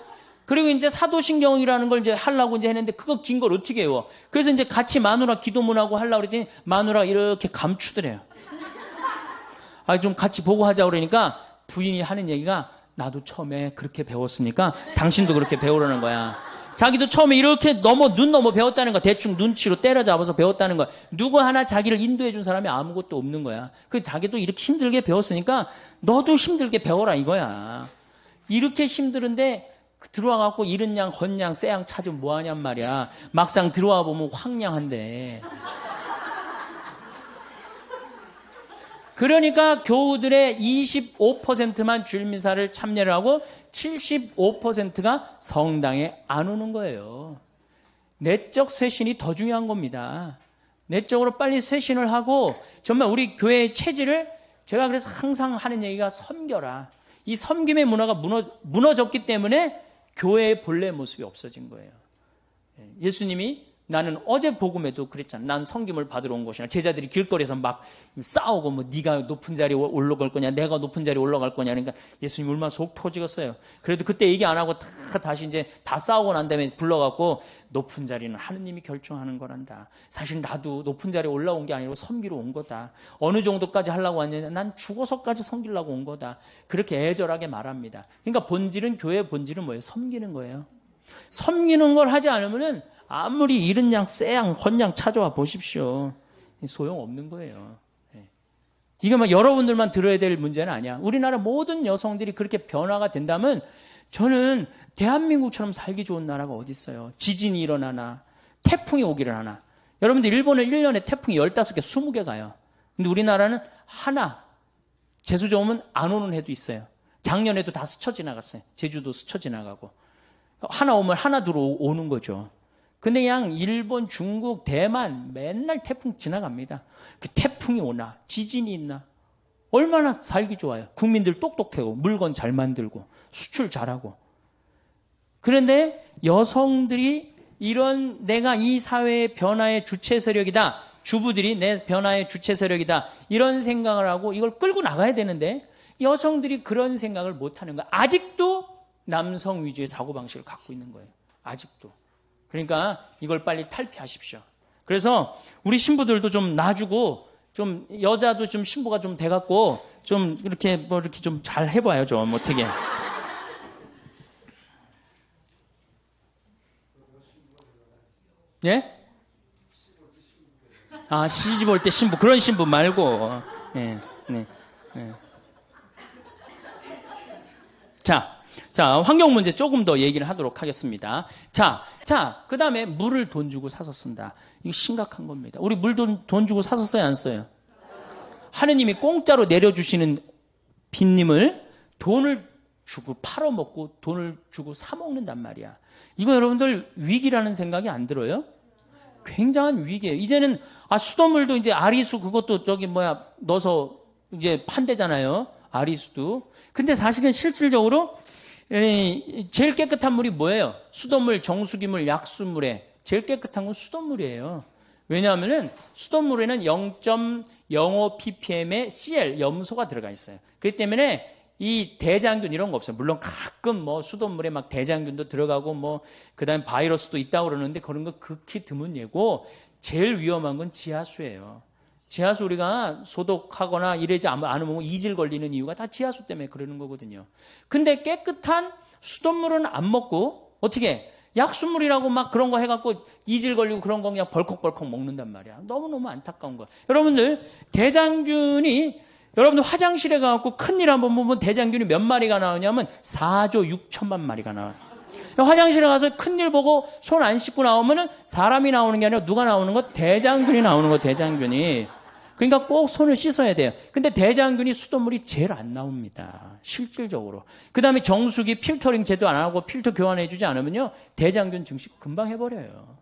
그리고 이제 사도신경이라는 걸 이제 하려고 이제 했는데 그거 긴 걸 어떻게 외워? 그래서 이제 같이 마누라 기도문하고 하려고 그랬더니 마누라가 이렇게 감추더래요. 좀 같이 보고 하자 그러니까 부인이 하는 얘기가 나도 처음에 그렇게 배웠으니까 당신도 그렇게 배우라는 거야. 자기도 처음에 이렇게 눈 넘어 배웠다는 거야. 대충 눈치로 때려잡아서 배웠다는 거야. 누구 하나 자기를 인도해 준 사람이 아무것도 없는 거야. 자기도 이렇게 힘들게 배웠으니까 너도 힘들게 배워라 이거야. 이렇게 힘들은데 들어와 갖고 이른 양, 헌양, 쎄양 찾으면 뭐하냔 말이야. 막상 들어와 보면 황량한데. 그러니까 교우들의 25%만 주일미사를 참여를 하고 75%가 성당에 안 오는 거예요. 내적 쇄신이 더 중요한 겁니다. 내적으로 빨리 쇄신을 하고 정말 우리 교회의 체질을 제가 그래서 항상 하는 얘기가 섬겨라. 이 섬김의 문화가 무너졌기 때문에 교회의 본래 모습이 없어진 거예요. 예수님이 나는 어제 복음에도 그랬잖아. 난 섬김을 받으러 온 것이나 제자들이 길거리에서 막 싸우고 뭐 네가 높은 자리에 올라갈 거냐 내가 높은 자리에 올라갈 거냐 그러니까 예수님 얼마나 속 터지겠어요. 그래도 그때 얘기 안 하고 다시 이제 다 싸우고 난 다음에 불러갖고 높은 자리는 하느님이 결정하는 거란다. 사실 나도 높은 자리에 올라온 게 아니고 섬기러 온 거다. 어느 정도까지 하려고 왔느냐 난 죽어서까지 섬기려고 온 거다. 그렇게 애절하게 말합니다. 그러니까 본질은 교회의 본질은 뭐예요? 섬기는 거예요. 섬기는 걸 하지 않으면은 아무리 이른 양, 쎄양, 헌양 찾아와 보십시오. 소용없는 거예요. 이게 막 여러분들만 들어야 될 문제는 아니야. 우리나라 모든 여성들이 그렇게 변화가 된다면 저는 대한민국처럼 살기 좋은 나라가 어디 있어요. 지진이 일어나나 태풍이 오기를 하나. 여러분들 일본은 1년에 태풍이 15개, 20개 가요. 근데 우리나라는 하나, 재수 좋으면 안 오는 해도 있어요. 작년에도 다 스쳐 지나갔어요. 제주도 스쳐 지나가고. 하나 오면 하나 들어오는 거죠. 근데 그냥 일본, 중국, 대만 맨날 태풍 지나갑니다. 그 태풍이 오나 지진이 있나 얼마나 살기 좋아요. 국민들 똑똑하고 물건 잘 만들고 수출 잘하고. 그런데 여성들이 이런 내가 이 사회의 변화의 주체 세력이다. 주부들이 내 변화의 주체 세력이다. 이런 생각을 하고 이걸 끌고 나가야 되는데 여성들이 그런 생각을 못하는 거야. 아직도 남성 위주의 사고방식을 갖고 있는 거예요. 아직도. 그러니까 이걸 빨리 탈피하십시오. 그래서 우리 신부들도 좀 놔주고 좀 여자도 좀 신부가 좀 돼갖고 좀 이렇게 이렇게 좀 잘 해봐요. 좀 어떻게. 예? 시집 올 때 신부 그런 신부 말고. 예, 네, 네. 자, 환경 문제 조금 더 얘기를 하도록 하겠습니다. 자, 그 다음에 물을 돈 주고 사서 쓴다. 이거 심각한 겁니다. 우리 물 돈 주고 사서 써요, 안 써요? 하느님이 공짜로 내려주시는 빈님을 돈을 주고 팔아먹고 돈을 주고 사먹는단 말이야. 이거 여러분들 위기라는 생각이 안 들어요? 굉장한 위기예요. 이제는 수돗물도 이제 아리수 그것도 넣어서 이제 판대잖아요. 아리수도. 근데 사실은 실질적으로 제일 깨끗한 물이 뭐예요? 수돗물, 정수기물, 약수물에 제일 깨끗한 건 수돗물이에요. 왜냐하면은 수돗물에는 0.05 ppm의 Cl, 염소가 들어가 있어요. 그렇기 때문에 이 대장균 이런 거 없어요. 물론 가끔 수돗물에 막 대장균도 들어가고 그다음에 바이러스도 있다고 그러는데 그런 거 극히 드문 예고 제일 위험한 건 지하수예요. 지하수 우리가 소독하거나 이러지 않으면 이질 걸리는 이유가 다 지하수 때문에 그러는 거거든요. 근데 깨끗한 수돗물은 안 먹고 어떻게 약수물이라고 막 그런 거 해갖고 이질 걸리고 그런 거 그냥 벌컥벌컥 먹는단 말이야. 너무너무 안타까운 거야. 여러분들 대장균이 여러분들 화장실에 가갖고 큰일 한번 보면 대장균이 몇 마리가 나오냐면 4조 6천만 마리가 나와요. 화장실에 가서 큰일 보고 손 안 씻고 나오면은 사람이 나오는 게 아니라 누가 나오는 거? 대장균이 나오는 거, 대장균이. 그러니까 꼭 손을 씻어야 돼요. 근데 대장균이 수돗물이 제일 안 나옵니다. 실질적으로. 그 다음에 정수기 필터링 제도 안 하고 필터 교환해 주지 않으면요. 대장균 증식 금방 해버려요.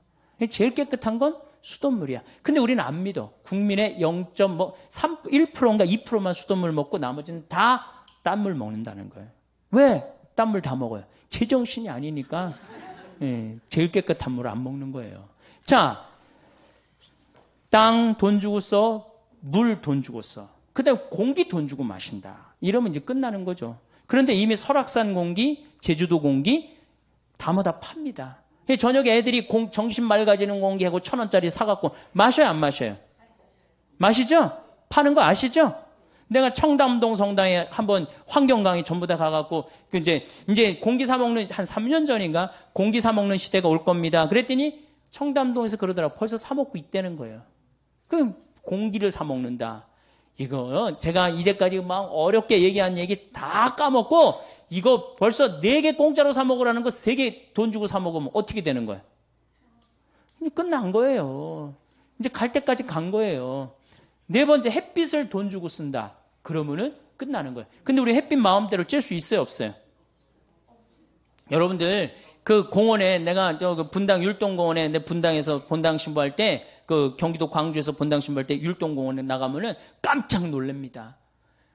제일 깨끗한 건 수돗물이야. 근데 우리는 안 믿어. 국민의 1%인가 2%만 수돗물 먹고 나머지는 다 딴물 먹는다는 거예요. 왜? 딴물 다 먹어요. 제정신이 아니니까 제일 깨끗한 물을 안 먹는 거예요. 자, 땅 돈 주고 써. 물 돈 주고 써. 그 다음에 공기 돈 주고 마신다. 이러면 이제 끝나는 거죠. 그런데 이미 설악산 공기, 제주도 공기 다 팝니다. 저녁에 애들이 정신 맑아지는 공기하고 1,000원짜리 사갖고 마셔요, 안 마셔요? 마시죠? 파는 거 아시죠? 내가 청담동 성당에 한번 환경강의 전부 다 가갖고 이제 공기 사 먹는 한 3년 전인가 공기 사 먹는 시대가 올 겁니다. 그랬더니 청담동에서 그러더라고. 벌써 사 먹고 있다는 거예요. 그 공기를 사 먹는다. 이거 제가 이제까지 막 어렵게 얘기한 얘기 다 까먹고 이거 벌써 4개 공짜로 사 먹으라는 거 3개 돈 주고 사 먹으면 어떻게 되는 거야? 이제 끝난 거예요. 이제 갈 때까지 간 거예요. 4번째 햇빛을 돈 주고 쓴다. 그러면은 끝나는 거예요. 근데 우리 햇빛 마음대로 쬐 수 있어요, 없어요? 여러분들 그 공원에 내가 그 분당 율동공원에 내 분당에서 본당 신부할 때 그 경기도 광주에서 본당 신부할 때 율동공원에 나가면은 깜짝 놀랍니다.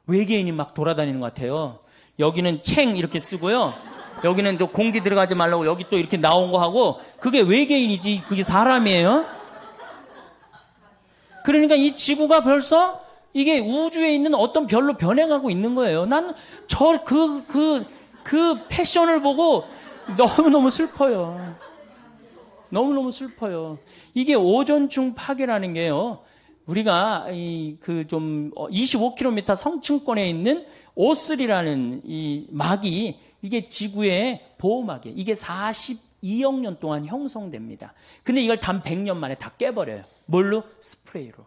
외계인이 막 돌아다니는 것 같아요. 여기는 챙 이렇게 쓰고요. 여기는 저 공기 들어가지 말라고 여기 또 이렇게 나온 거 하고 그게 외계인이지 그게 사람이에요? 그러니까 이 지구가 벌써 이게 우주에 있는 어떤 별로 변해가고 있는 거예요. 난 그 패션을 보고 너무너무 슬퍼요. 너무너무 슬퍼요. 이게 오존층 파괴라는 게요. 우리가 25km 성층권에 있는 O3라는 이 막이 이게 지구의 보호막이에요. 이게 42억 년 동안 형성됩니다. 근데 이걸 단 100년 만에 다 깨버려요. 뭘로? 스프레이로.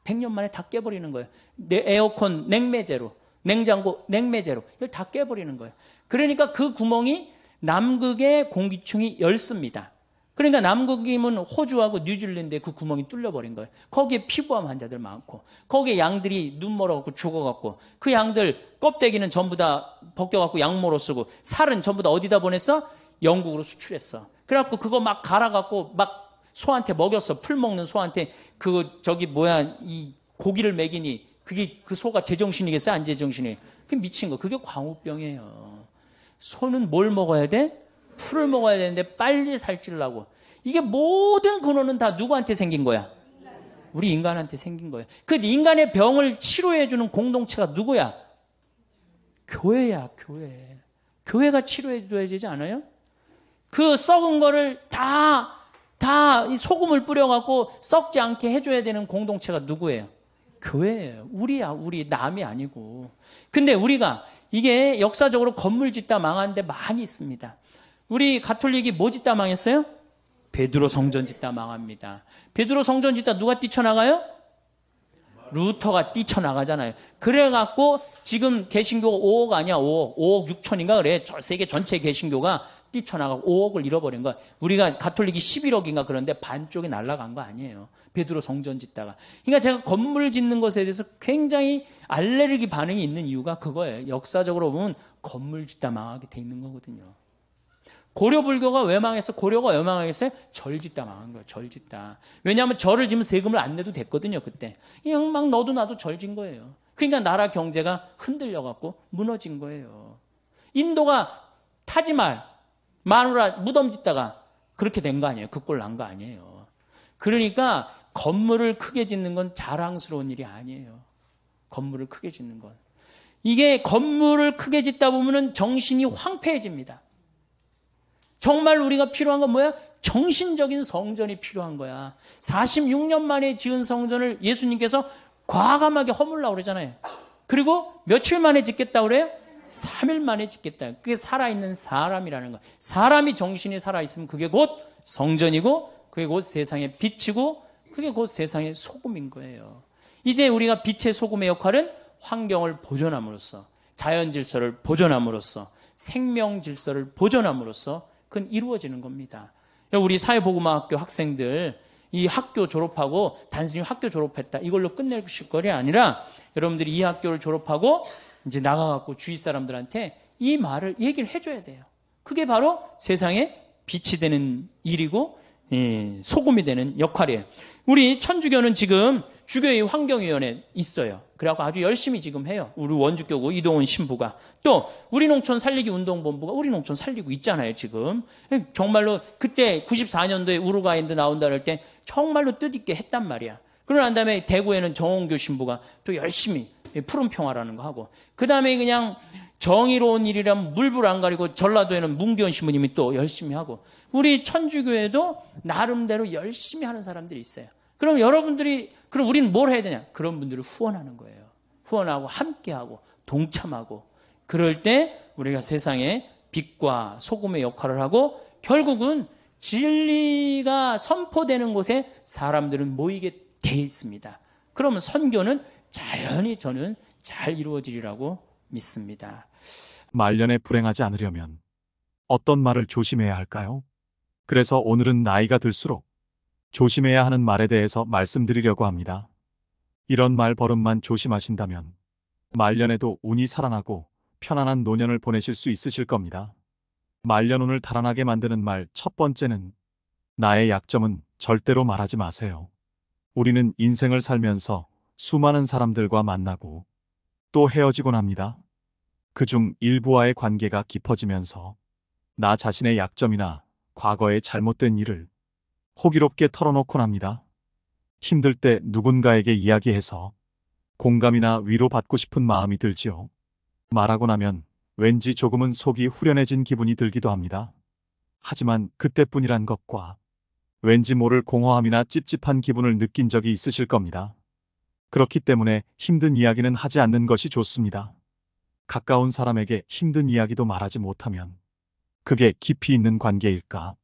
100년 만에 다 깨버리는 거예요. 에어컨 냉매제로, 냉장고 냉매제로 이걸 다 깨버리는 거예요. 그러니까 그 구멍이 남극의 공기층이 얇습니다. 그러니까 남극이면 호주하고 뉴질랜드에 그 구멍이 뚫려버린 거예요. 거기에 피부암 환자들 많고 거기에 양들이 눈 멀어갖고 죽어갖고 그 양들 껍데기는 전부 다 벗겨갖고 양모로 쓰고 살은 전부 다 어디다 보냈어? 영국으로 수출했어. 그래갖고 그거 막 갈아갖고 막 소한테 먹였어. 풀 먹는 소한테 이 고기를 먹이니 그게 그 소가 제정신이겠어요? 안 제정신이? 그게 미친 거. 그게 광우병이에요. 소는 뭘 먹어야 돼? 풀을 먹어야 되는데 빨리 살찌려고. 이게 모든 근원은 다 누구한테 생긴 거야? 우리 인간한테 생긴 거예요. 그 인간의 병을 치료해주는 공동체가 누구야? 교회야, 교회. 교회가 치료해줘야 되지 않아요? 그 썩은 거를 이 소금을 뿌려갖고 썩지 않게 해줘야 되는 공동체가 누구예요? 교회예요. 우리야, 우리. 남이 아니고. 근데 우리가 이게 역사적으로 건물 짓다 망한 데 많이 있습니다. 우리 가톨릭이 뭐 짓다 망했어요? 베드로 성전 짓다 망합니다. 베드로 성전 짓다 누가 뛰쳐나가요? 루터가 뛰쳐나가잖아요. 그래갖고 지금 개신교가 5억 아니야, 5억 6천인가 그래. 세계 전체 개신교가 뛰쳐나가고 5억을 잃어버린 거야. 우리가 가톨릭이 11억인가 그런데 반쪽이 날아간 거 아니에요. 베드로 성전 짓다가. 그러니까 제가 건물 짓는 것에 대해서 굉장히 알레르기 반응이 있는 이유가 그거예요. 역사적으로 보면 건물 짓다 망하게 돼 있는 거거든요. 고려불교가 왜 망했어? 고려가 왜 망하겠어요? 절 짓다 망한 거예요. 절 짓다. 왜냐하면 절을 지면 세금을 안 내도 됐거든요. 그때. 그냥 막 너도 나도 절 진 거예요. 그러니까 나라 경제가 흔들려갖고 무너진 거예요. 인도가 타지말, 마누라 무덤 짓다가 그렇게 된 거 아니에요. 그 꼴 난 거 아니에요. 그러니까 건물을 크게 짓는 건 자랑스러운 일이 아니에요. 건물을 크게 짓는 건. 이게 건물을 크게 짓다 보면은 정신이 황폐해집니다. 정말 우리가 필요한 건 뭐야? 정신적인 성전이 필요한 거야. 46년 만에 지은 성전을 예수님께서 과감하게 허물라고 그러잖아요. 그리고 며칠 만에 짓겠다고 그래요? 3일 만에 짓겠다. 그게 살아있는 사람이라는 거야. 사람이 정신이 살아있으면 그게 곧 성전이고 그게 곧 세상의 빛이고 그게 곧 세상의 소금인 거예요. 이제 우리가 빛의 소금의 역할은 환경을 보존함으로써 자연 질서를 보존함으로써 생명 질서를 보존함으로써 그건 이루어지는 겁니다. 우리 사회복음학교 학생들 이 학교 졸업하고 단순히 학교 졸업했다 이걸로 끝내실 거리 아니라 여러분들이 이 학교를 졸업하고 이제 나가갖고 주위 사람들한테 이 말을 얘기를 해줘야 돼요. 그게 바로 세상에 빛이 되는 일이고 소금이 되는 역할이에요. 우리 천주교는 지금 주교의 환경위원회 있어요. 그래갖고 아주 열심히 지금 해요. 우리 원주교구 이동훈 신부가. 또 우리 농촌 살리기 운동본부가 우리 농촌 살리고 있잖아요 지금. 정말로 그때 94년도에 우루과이인드 나온다 그럴 때 정말로 뜻있게 했단 말이야. 그러고 난 다음에 대구에는 정홍교 신부가 또 열심히 푸른 평화라는 거 하고, 그 다음에 그냥 정의로운 일이라면 물불 안 가리고 전라도에는 문기원 신부님이 또 열심히 하고, 우리 천주교에도 나름대로 열심히 하는 사람들이 있어요. 그럼 여러분들이, 그럼 우리는 뭘 해야 되냐? 그런 분들을 후원하는 거예요. 후원하고 함께하고 동참하고, 그럴 때 우리가 세상에 빛과 소금의 역할을 하고 결국은 진리가 선포되는 곳에 사람들은 모이게 돼 있습니다. 그러면 선교는 자연히 저는 잘 이루어지리라고 믿습니다. 말년에 불행하지 않으려면 어떤 말을 조심해야 할까요? 그래서 오늘은 나이가 들수록 조심해야 하는 말에 대해서 말씀드리려고 합니다. 이런 말 버릇만 조심하신다면 말년에도 운이 살아나고 편안한 노년을 보내실 수 있으실 겁니다. 말년운을 달아나게 만드는 말 첫 번째는 나의 약점은 절대로 말하지 마세요. 우리는 인생을 살면서 수많은 사람들과 만나고 또 헤어지곤 합니다. 그중 일부와의 관계가 깊어지면서 나 자신의 약점이나 과거의 잘못된 일을 호기롭게 털어놓곤 합니다. 힘들 때 누군가에게 이야기해서 공감이나 위로받고 싶은 마음이 들지요. 말하고 나면 왠지 조금은 속이 후련해진 기분이 들기도 합니다. 하지만 그때뿐이란 것과 왠지 모를 공허함이나 찝찝한 기분을 느낀 적이 있으실 겁니다. 그렇기 때문에 힘든 이야기는 하지 않는 것이 좋습니다. 가까운 사람에게 힘든 이야기도 말하지 못하면 그게 깊이 있는 관계일까?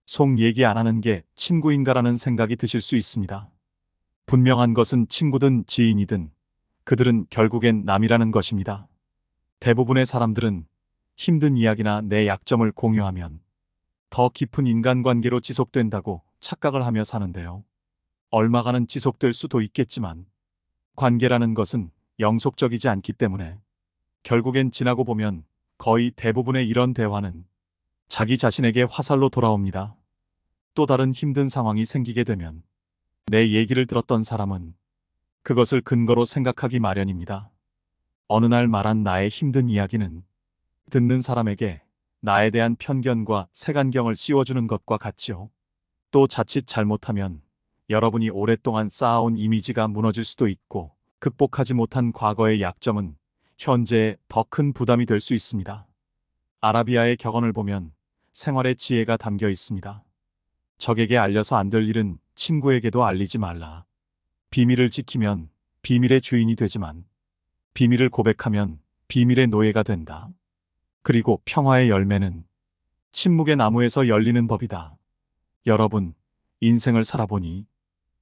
속 얘기 안 하는 게 친구인가라는 생각이 드실 수 있습니다. 분명한 것은 친구든 지인이든 그들은 결국엔 남이라는 것입니다. 대부분의 사람들은 힘든 이야기나 내 약점을 공유하면 더 깊은 인간관계로 지속된다고 착각을 하며 사는데요. 얼마간은 지속될 수도 있겠지만 관계라는 것은 영속적이지 않기 때문에 결국엔 지나고 보면 거의 대부분의 이런 대화는 자기 자신에게 화살로 돌아옵니다. 또 다른 힘든 상황이 생기게 되면 내 얘기를 들었던 사람은 그것을 근거로 생각하기 마련입니다. 어느 날 말한 나의 힘든 이야기는 듣는 사람에게 나에 대한 편견과 색안경을 씌워주는 것과 같지요. 또 자칫 잘못하면 여러분이 오랫동안 쌓아온 이미지가 무너질 수도 있고 극복하지 못한 과거의 약점은 현재에 더 큰 부담이 될 수 있습니다. 아라비아의 격언을 보면 생활의 지혜가 담겨 있습니다. 적에게 알려서 안 될 일은 친구에게도 알리지 말라. 비밀을 지키면 비밀의 주인이 되지만 비밀을 고백하면 비밀의 노예가 된다. 그리고 평화의 열매는 침묵의 나무에서 열리는 법이다. 여러분, 인생을 살아보니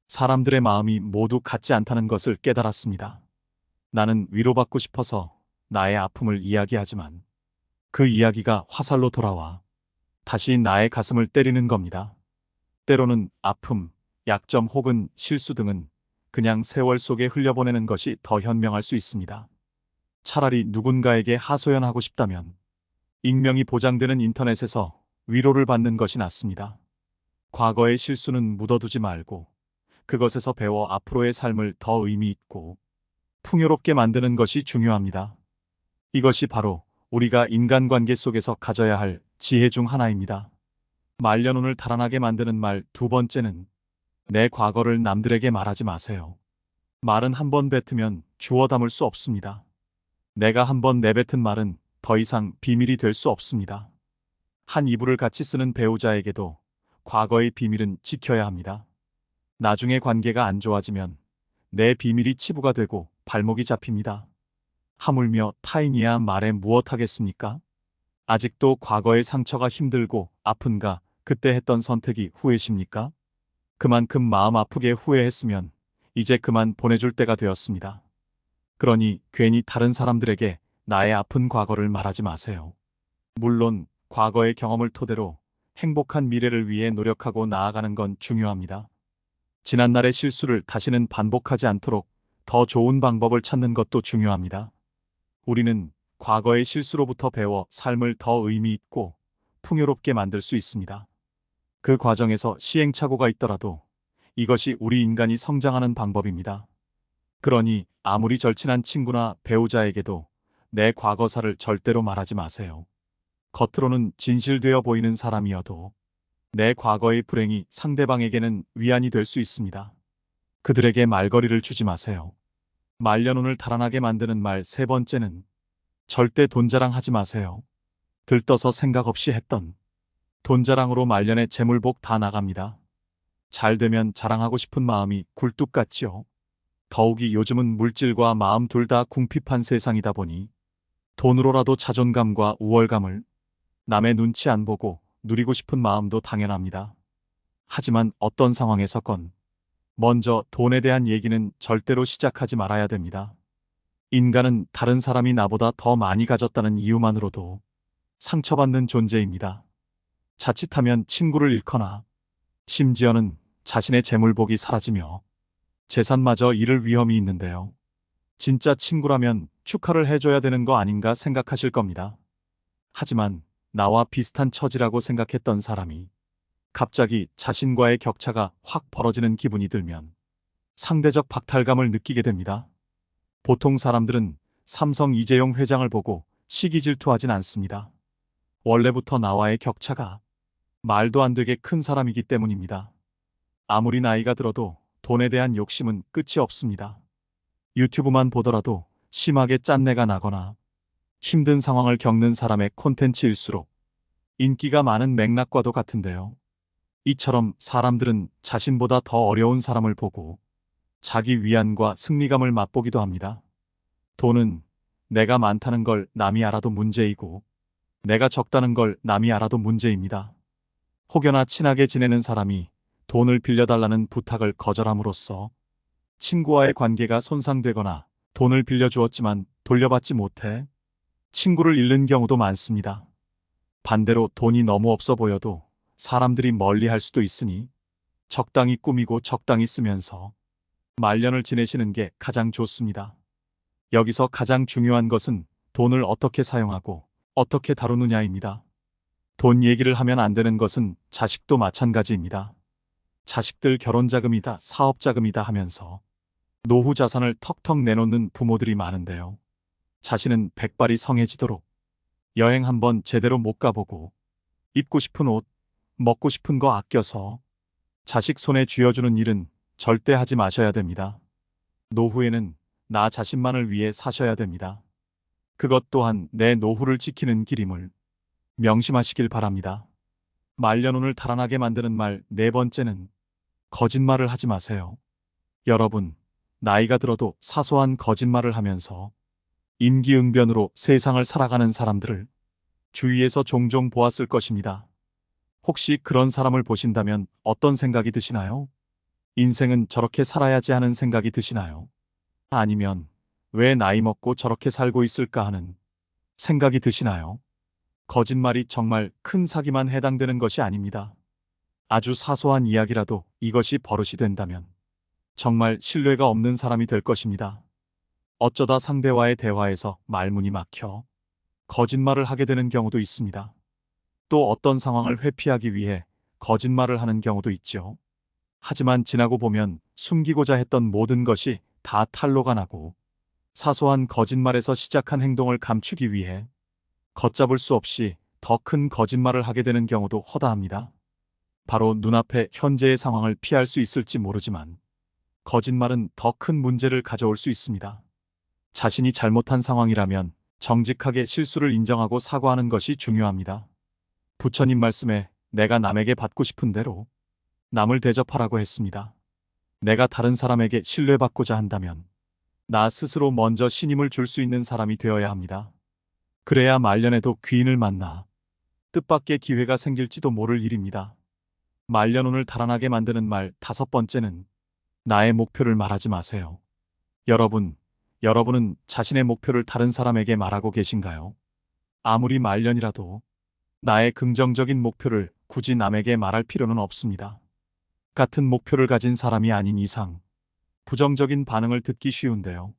사람들의 마음이 모두 같지 않다는 것을 깨달았습니다. 나는 위로받고 싶어서 나의 아픔을 이야기하지만 그 이야기가 화살로 돌아와 다시 나의 가슴을 때리는 겁니다. 때로는 아픔, 약점 혹은 실수 등은 그냥 세월 속에 흘려보내는 것이 더 현명할 수 있습니다. 차라리 누군가에게 하소연하고 싶다면 익명이 보장되는 인터넷에서 위로를 받는 것이 낫습니다. 과거의 실수는 묻어두지 말고 그것에서 배워 앞으로의 삶을 더 의미 있고 풍요롭게 만드는 것이 중요합니다. 이것이 바로 우리가 인간관계 속에서 가져야 할 지혜 중 하나입니다. 말년운을 달아나게 만드는 말 두 번째는 내 과거를 남들에게 말하지 마세요. 말은 한 번 뱉으면 주워 담을 수 없습니다. 내가 한 번 내뱉은 말은 더 이상 비밀이 될 수 없습니다. 한 이불을 같이 쓰는 배우자에게도 과거의 비밀은 지켜야 합니다. 나중에 관계가 안 좋아지면 내 비밀이 치부가 되고 발목이 잡힙니다. 하물며 타인이야 말해 무엇하겠습니까? 아직도 과거의 상처가 힘들고 아픈가 그때 했던 선택이 후회십니까? 그만큼 마음 아프게 후회했으면 이제 그만 보내줄 때가 되었습니다. 그러니 괜히 다른 사람들에게 나의 아픈 과거를 말하지 마세요. 물론 과거의 경험을 토대로 행복한 미래를 위해 노력하고 나아가는 건 중요합니다. 지난날의 실수를 다시는 반복하지 않도록 더 좋은 방법을 찾는 것도 중요합니다. 우리는 과거의 실수로부터 배워 삶을 더 의미 있고 풍요롭게 만들 수 있습니다. 그 과정에서 시행착오가 있더라도 이것이 우리 인간이 성장하는 방법입니다. 그러니 아무리 절친한 친구나 배우자에게도 내 과거사를 절대로 말하지 마세요. 겉으로는 진실되어 보이는 사람이어도 내 과거의 불행이 상대방에게는 위안이 될 수 있습니다. 그들에게 말거리를 주지 마세요. 말년운을 달아나게 만드는 말 세 번째는 절대 돈 자랑하지 마세요. 들떠서 생각 없이 했던 돈 자랑으로 말년에 재물복 다 나갑니다. 잘 되면 자랑하고 싶은 마음이 굴뚝 같지요. 더욱이 요즘은 물질과 마음 둘 다 궁핍한 세상이다 보니 돈으로라도 자존감과 우월감을 남의 눈치 안 보고 누리고 싶은 마음도 당연합니다. 하지만 어떤 상황에서건 먼저 돈에 대한 얘기는 절대로 시작하지 말아야 됩니다. 인간은 다른 사람이 나보다 더 많이 가졌다는 이유만으로도 상처받는 존재입니다. 자칫하면 친구를 잃거나 심지어는 자신의 재물복이 사라지며 재산마저 잃을 위험이 있는데요. 진짜 친구라면 축하를 해줘야 되는 거 아닌가 생각하실 겁니다. 하지만 나와 비슷한 처지라고 생각했던 사람이 갑자기 자신과의 격차가 확 벌어지는 기분이 들면 상대적 박탈감을 느끼게 됩니다. 보통 사람들은 삼성 이재용 회장을 보고 시기 질투하진 않습니다. 원래부터 나와의 격차가 말도 안 되게 큰 사람이기 때문입니다. 아무리 나이가 들어도 돈에 대한 욕심은 끝이 없습니다. 유튜브만 보더라도 심하게 짠내가 나거나 힘든 상황을 겪는 사람의 콘텐츠일수록 인기가 많은 맥락과도 같은데요. 이처럼 사람들은 자신보다 더 어려운 사람을 보고 자기 위안과 승리감을 맛보기도 합니다. 돈은 내가 많다는 걸 남이 알아도 문제이고 내가 적다는 걸 남이 알아도 문제입니다. 혹여나 친하게 지내는 사람이 돈을 빌려달라는 부탁을 거절함으로써 친구와의 관계가 손상되거나 돈을 빌려주었지만 돌려받지 못해 친구를 잃는 경우도 많습니다. 반대로 돈이 너무 없어 보여도 사람들이 멀리할 수도 있으니 적당히 꾸미고 적당히 쓰면서 말년을 지내시는 게 가장 좋습니다. 여기서 가장 중요한 것은 돈을 어떻게 사용하고 어떻게 다루느냐입니다. 돈 얘기를 하면 안 되는 것은 자식도 마찬가지입니다. 자식들 결혼자금이다, 사업자금이다 하면서 노후 자산을 턱턱 내놓는 부모들이 많은데요. 자신은 백발이 성해지도록 여행 한번 제대로 못 가보고 입고 싶은 옷, 먹고 싶은 거 아껴서 자식 손에 쥐어주는 일은 절대 하지 마셔야 됩니다. 노후에는 나 자신만을 위해 사셔야 됩니다. 그것 또한 내 노후를 지키는 길임을 명심하시길 바랍니다. 말년운을 달아나게 만드는 말 네 번째는 거짓말을 하지 마세요. 여러분, 나이가 들어도 사소한 거짓말을 하면서 임기응변으로 세상을 살아가는 사람들을 주위에서 종종 보았을 것입니다. 혹시 그런 사람을 보신다면 어떤 생각이 드시나요? 인생은 저렇게 살아야지 하는 생각이 드시나요? 아니면 왜 나이 먹고 저렇게 살고 있을까 하는 생각이 드시나요? 거짓말이 정말 큰 사기만 해당되는 것이 아닙니다. 아주 사소한 이야기라도 이것이 버릇이 된다면 정말 신뢰가 없는 사람이 될 것입니다. 어쩌다 상대와의 대화에서 말문이 막혀 거짓말을 하게 되는 경우도 있습니다. 또 어떤 상황을 회피하기 위해 거짓말을 하는 경우도 있죠. 하지만 지나고 보면 숨기고자 했던 모든 것이 다 탄로가 나고 사소한 거짓말에서 시작한 행동을 감추기 위해 걷잡을 수 없이 더 큰 거짓말을 하게 되는 경우도 허다합니다. 바로 눈앞에 현재의 상황을 피할 수 있을지 모르지만 거짓말은 더 큰 문제를 가져올 수 있습니다. 자신이 잘못한 상황이라면 정직하게 실수를 인정하고 사과하는 것이 중요합니다. 부처님 말씀에 내가 남에게 받고 싶은 대로 남을 대접하라고 했습니다. 내가 다른 사람에게 신뢰받고자 한다면 나 스스로 먼저 신임을 줄 수 있는 사람이 되어야 합니다. 그래야 말년에도 귀인을 만나 뜻밖의 기회가 생길지도 모를 일입니다. 말년운을 달아나게 만드는 말 다섯 번째는 나의 목표를 말하지 마세요. 여러분은 자신의 목표를 다른 사람에게 말하고 계신가요? 아무리 말년이라도 나의 긍정적인 목표를 굳이 남에게 말할 필요는 없습니다. 같은 목표를 가진 사람이 아닌 이상 부정적인 반응을 듣기 쉬운데요.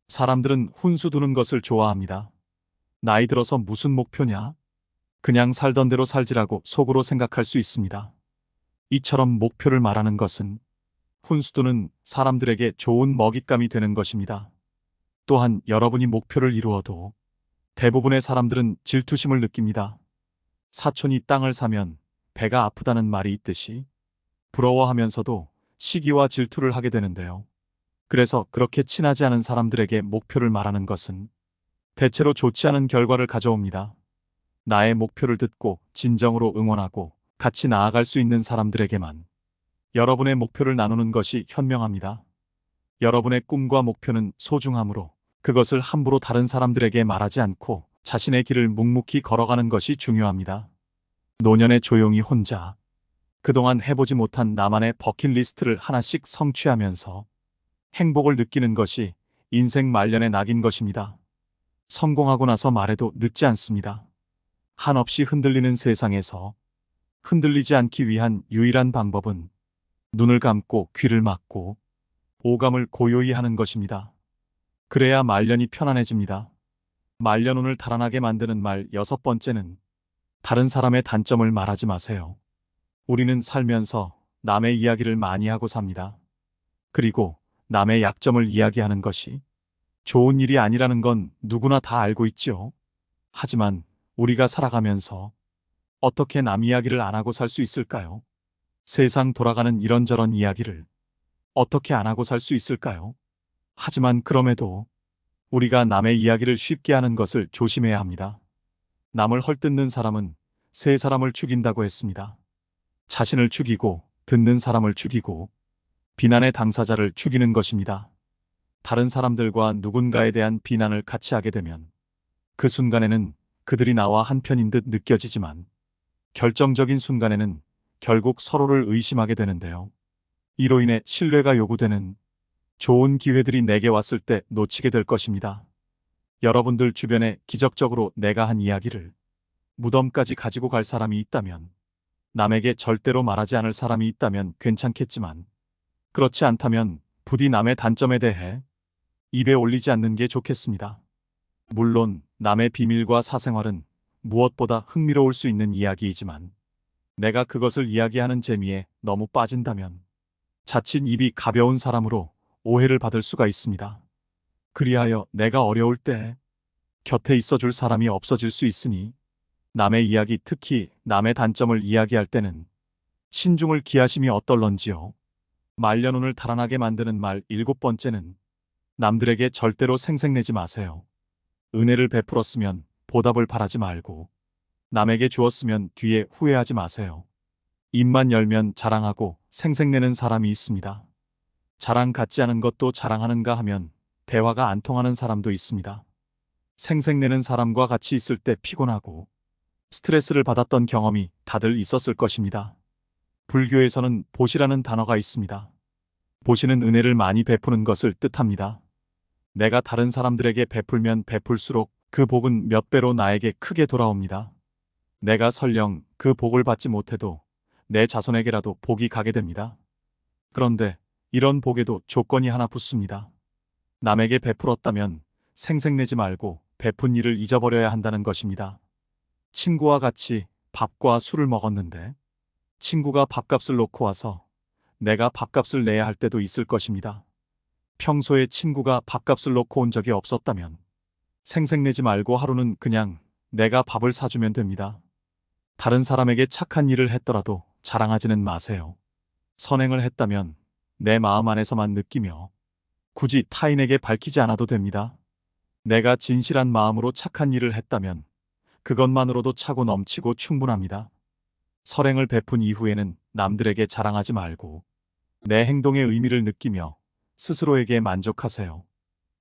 사람들은 훈수 두는 것을 좋아합니다. 나이 들어서 무슨 목표냐? 그냥 살던 대로 살지라고 속으로 생각할 수 있습니다. 이처럼 목표를 말하는 것은 훈수 두는 사람들에게 좋은 먹잇감이 되는 것입니다. 또한 여러분이 목표를 이루어도 대부분의 사람들은 질투심을 느낍니다. 사촌이 땅을 사면 배가 아프다는 말이 있듯이 부러워하면서도 시기와 질투를 하게 되는데요. 그래서 그렇게 친하지 않은 사람들에게 목표를 말하는 것은 대체로 좋지 않은 결과를 가져옵니다. 나의 목표를 듣고 진정으로 응원하고 같이 나아갈 수 있는 사람들에게만 여러분의 목표를 나누는 것이 현명합니다. 여러분의 꿈과 목표는 소중하므로 그것을 함부로 다른 사람들에게 말하지 않고 자신의 길을 묵묵히 걸어가는 것이 중요합니다. 노년에 조용히 혼자 그동안 해보지 못한 나만의 버킷리스트를 하나씩 성취하면서 행복을 느끼는 것이 인생 말년의 낙인 것입니다. 성공하고 나서 말해도 늦지 않습니다. 한없이 흔들리는 세상에서 흔들리지 않기 위한 유일한 방법은 눈을 감고 귀를 막고 오감을 고요히 하는 것입니다. 그래야 말년이 편안해집니다. 말년운을 달아나게 만드는 말 6번째는 다른 사람의 단점을 말하지 마세요. 우리는 살면서 남의 이야기를 많이 하고 삽니다. 그리고 남의 약점을 이야기하는 것이 좋은 일이 아니라는 건 누구나 다 알고 있지요. 하지만 우리가 살아가면서 어떻게 남 이야기를 안 하고 살 수 있을까요? 세상 돌아가는 이런저런 이야기를 어떻게 안 하고 살 수 있을까요? 하지만 그럼에도 우리가 남의 이야기를 쉽게 하는 것을 조심해야 합니다. 남을 헐뜯는 사람은 세 사람을 죽인다고 했습니다. 자신을 죽이고 듣는 사람을 죽이고 비난의 당사자를 죽이는 것입니다. 다른 사람들과 누군가에 대한 비난을 같이 하게 되면 그 순간에는 그들이 나와 한편인 듯 느껴지지만 결정적인 순간에는 결국 서로를 의심하게 되는데요. 이로 인해 신뢰가 요구되는 좋은 기회들이 내게 왔을 때 놓치게 될 것입니다. 여러분들 주변에 기적적으로 내가 한 이야기를 무덤까지 가지고 갈 사람이 있다면, 남에게 절대로 말하지 않을 사람이 있다면 괜찮겠지만, 그렇지 않다면 부디 남의 단점에 대해 입에 올리지 않는 게 좋겠습니다. 물론 남의 비밀과 사생활은 무엇보다 흥미로울 수 있는 이야기이지만 내가 그것을 이야기하는 재미에 너무 빠진다면 자칫 입이 가벼운 사람으로 오해를 받을 수가 있습니다. 그리하여 내가 어려울 때 곁에 있어줄 사람이 없어질 수 있으니 남의 이야기, 특히 남의 단점을 이야기할 때는 신중을 기하심이 어떨런지요. 말년운을 달아나게 만드는 말 7번째는 남들에게 절대로 생색내지 마세요. 은혜를 베풀었으면 보답을 바라지 말고 남에게 주었으면 뒤에 후회하지 마세요. 입만 열면 자랑하고 생색내는 사람이 있습니다. 자랑 같지 않은 것도 자랑하는가 하면 대화가 안 통하는 사람도 있습니다. 생색내는 사람과 같이 있을 때 피곤하고 스트레스를 받았던 경험이 다들 있었을 것입니다. 불교에서는 보시라는 단어가 있습니다. 보시는 은혜를 많이 베푸는 것을 뜻합니다. 내가 다른 사람들에게 베풀면 베풀수록 그 복은 몇 배로 나에게 크게 돌아옵니다. 내가 설령 그 복을 받지 못해도 내 자손에게라도 복이 가게 됩니다. 그런데 이런 복에도 조건이 하나 붙습니다. 남에게 베풀었다면 생색내지 말고 베푼 일을 잊어버려야 한다는 것입니다. 친구와 같이 밥과 술을 먹었는데 친구가 밥값을 놓고 와서 내가 밥값을 내야 할 때도 있을 것입니다. 평소에 친구가 밥값을 놓고 온 적이 없었다면 생색내지 말고 하루는 그냥 내가 밥을 사주면 됩니다. 다른 사람에게 착한 일을 했더라도 자랑하지는 마세요. 선행을 했다면 내 마음 안에서만 느끼며 굳이 타인에게 밝히지 않아도 됩니다. 내가 진실한 마음으로 착한 일을 했다면 그것만으로도 차고 넘치고 충분합니다. 설행을 베푼 이후에는 남들에게 자랑하지 말고 내 행동의 의미를 느끼며 스스로에게 만족하세요.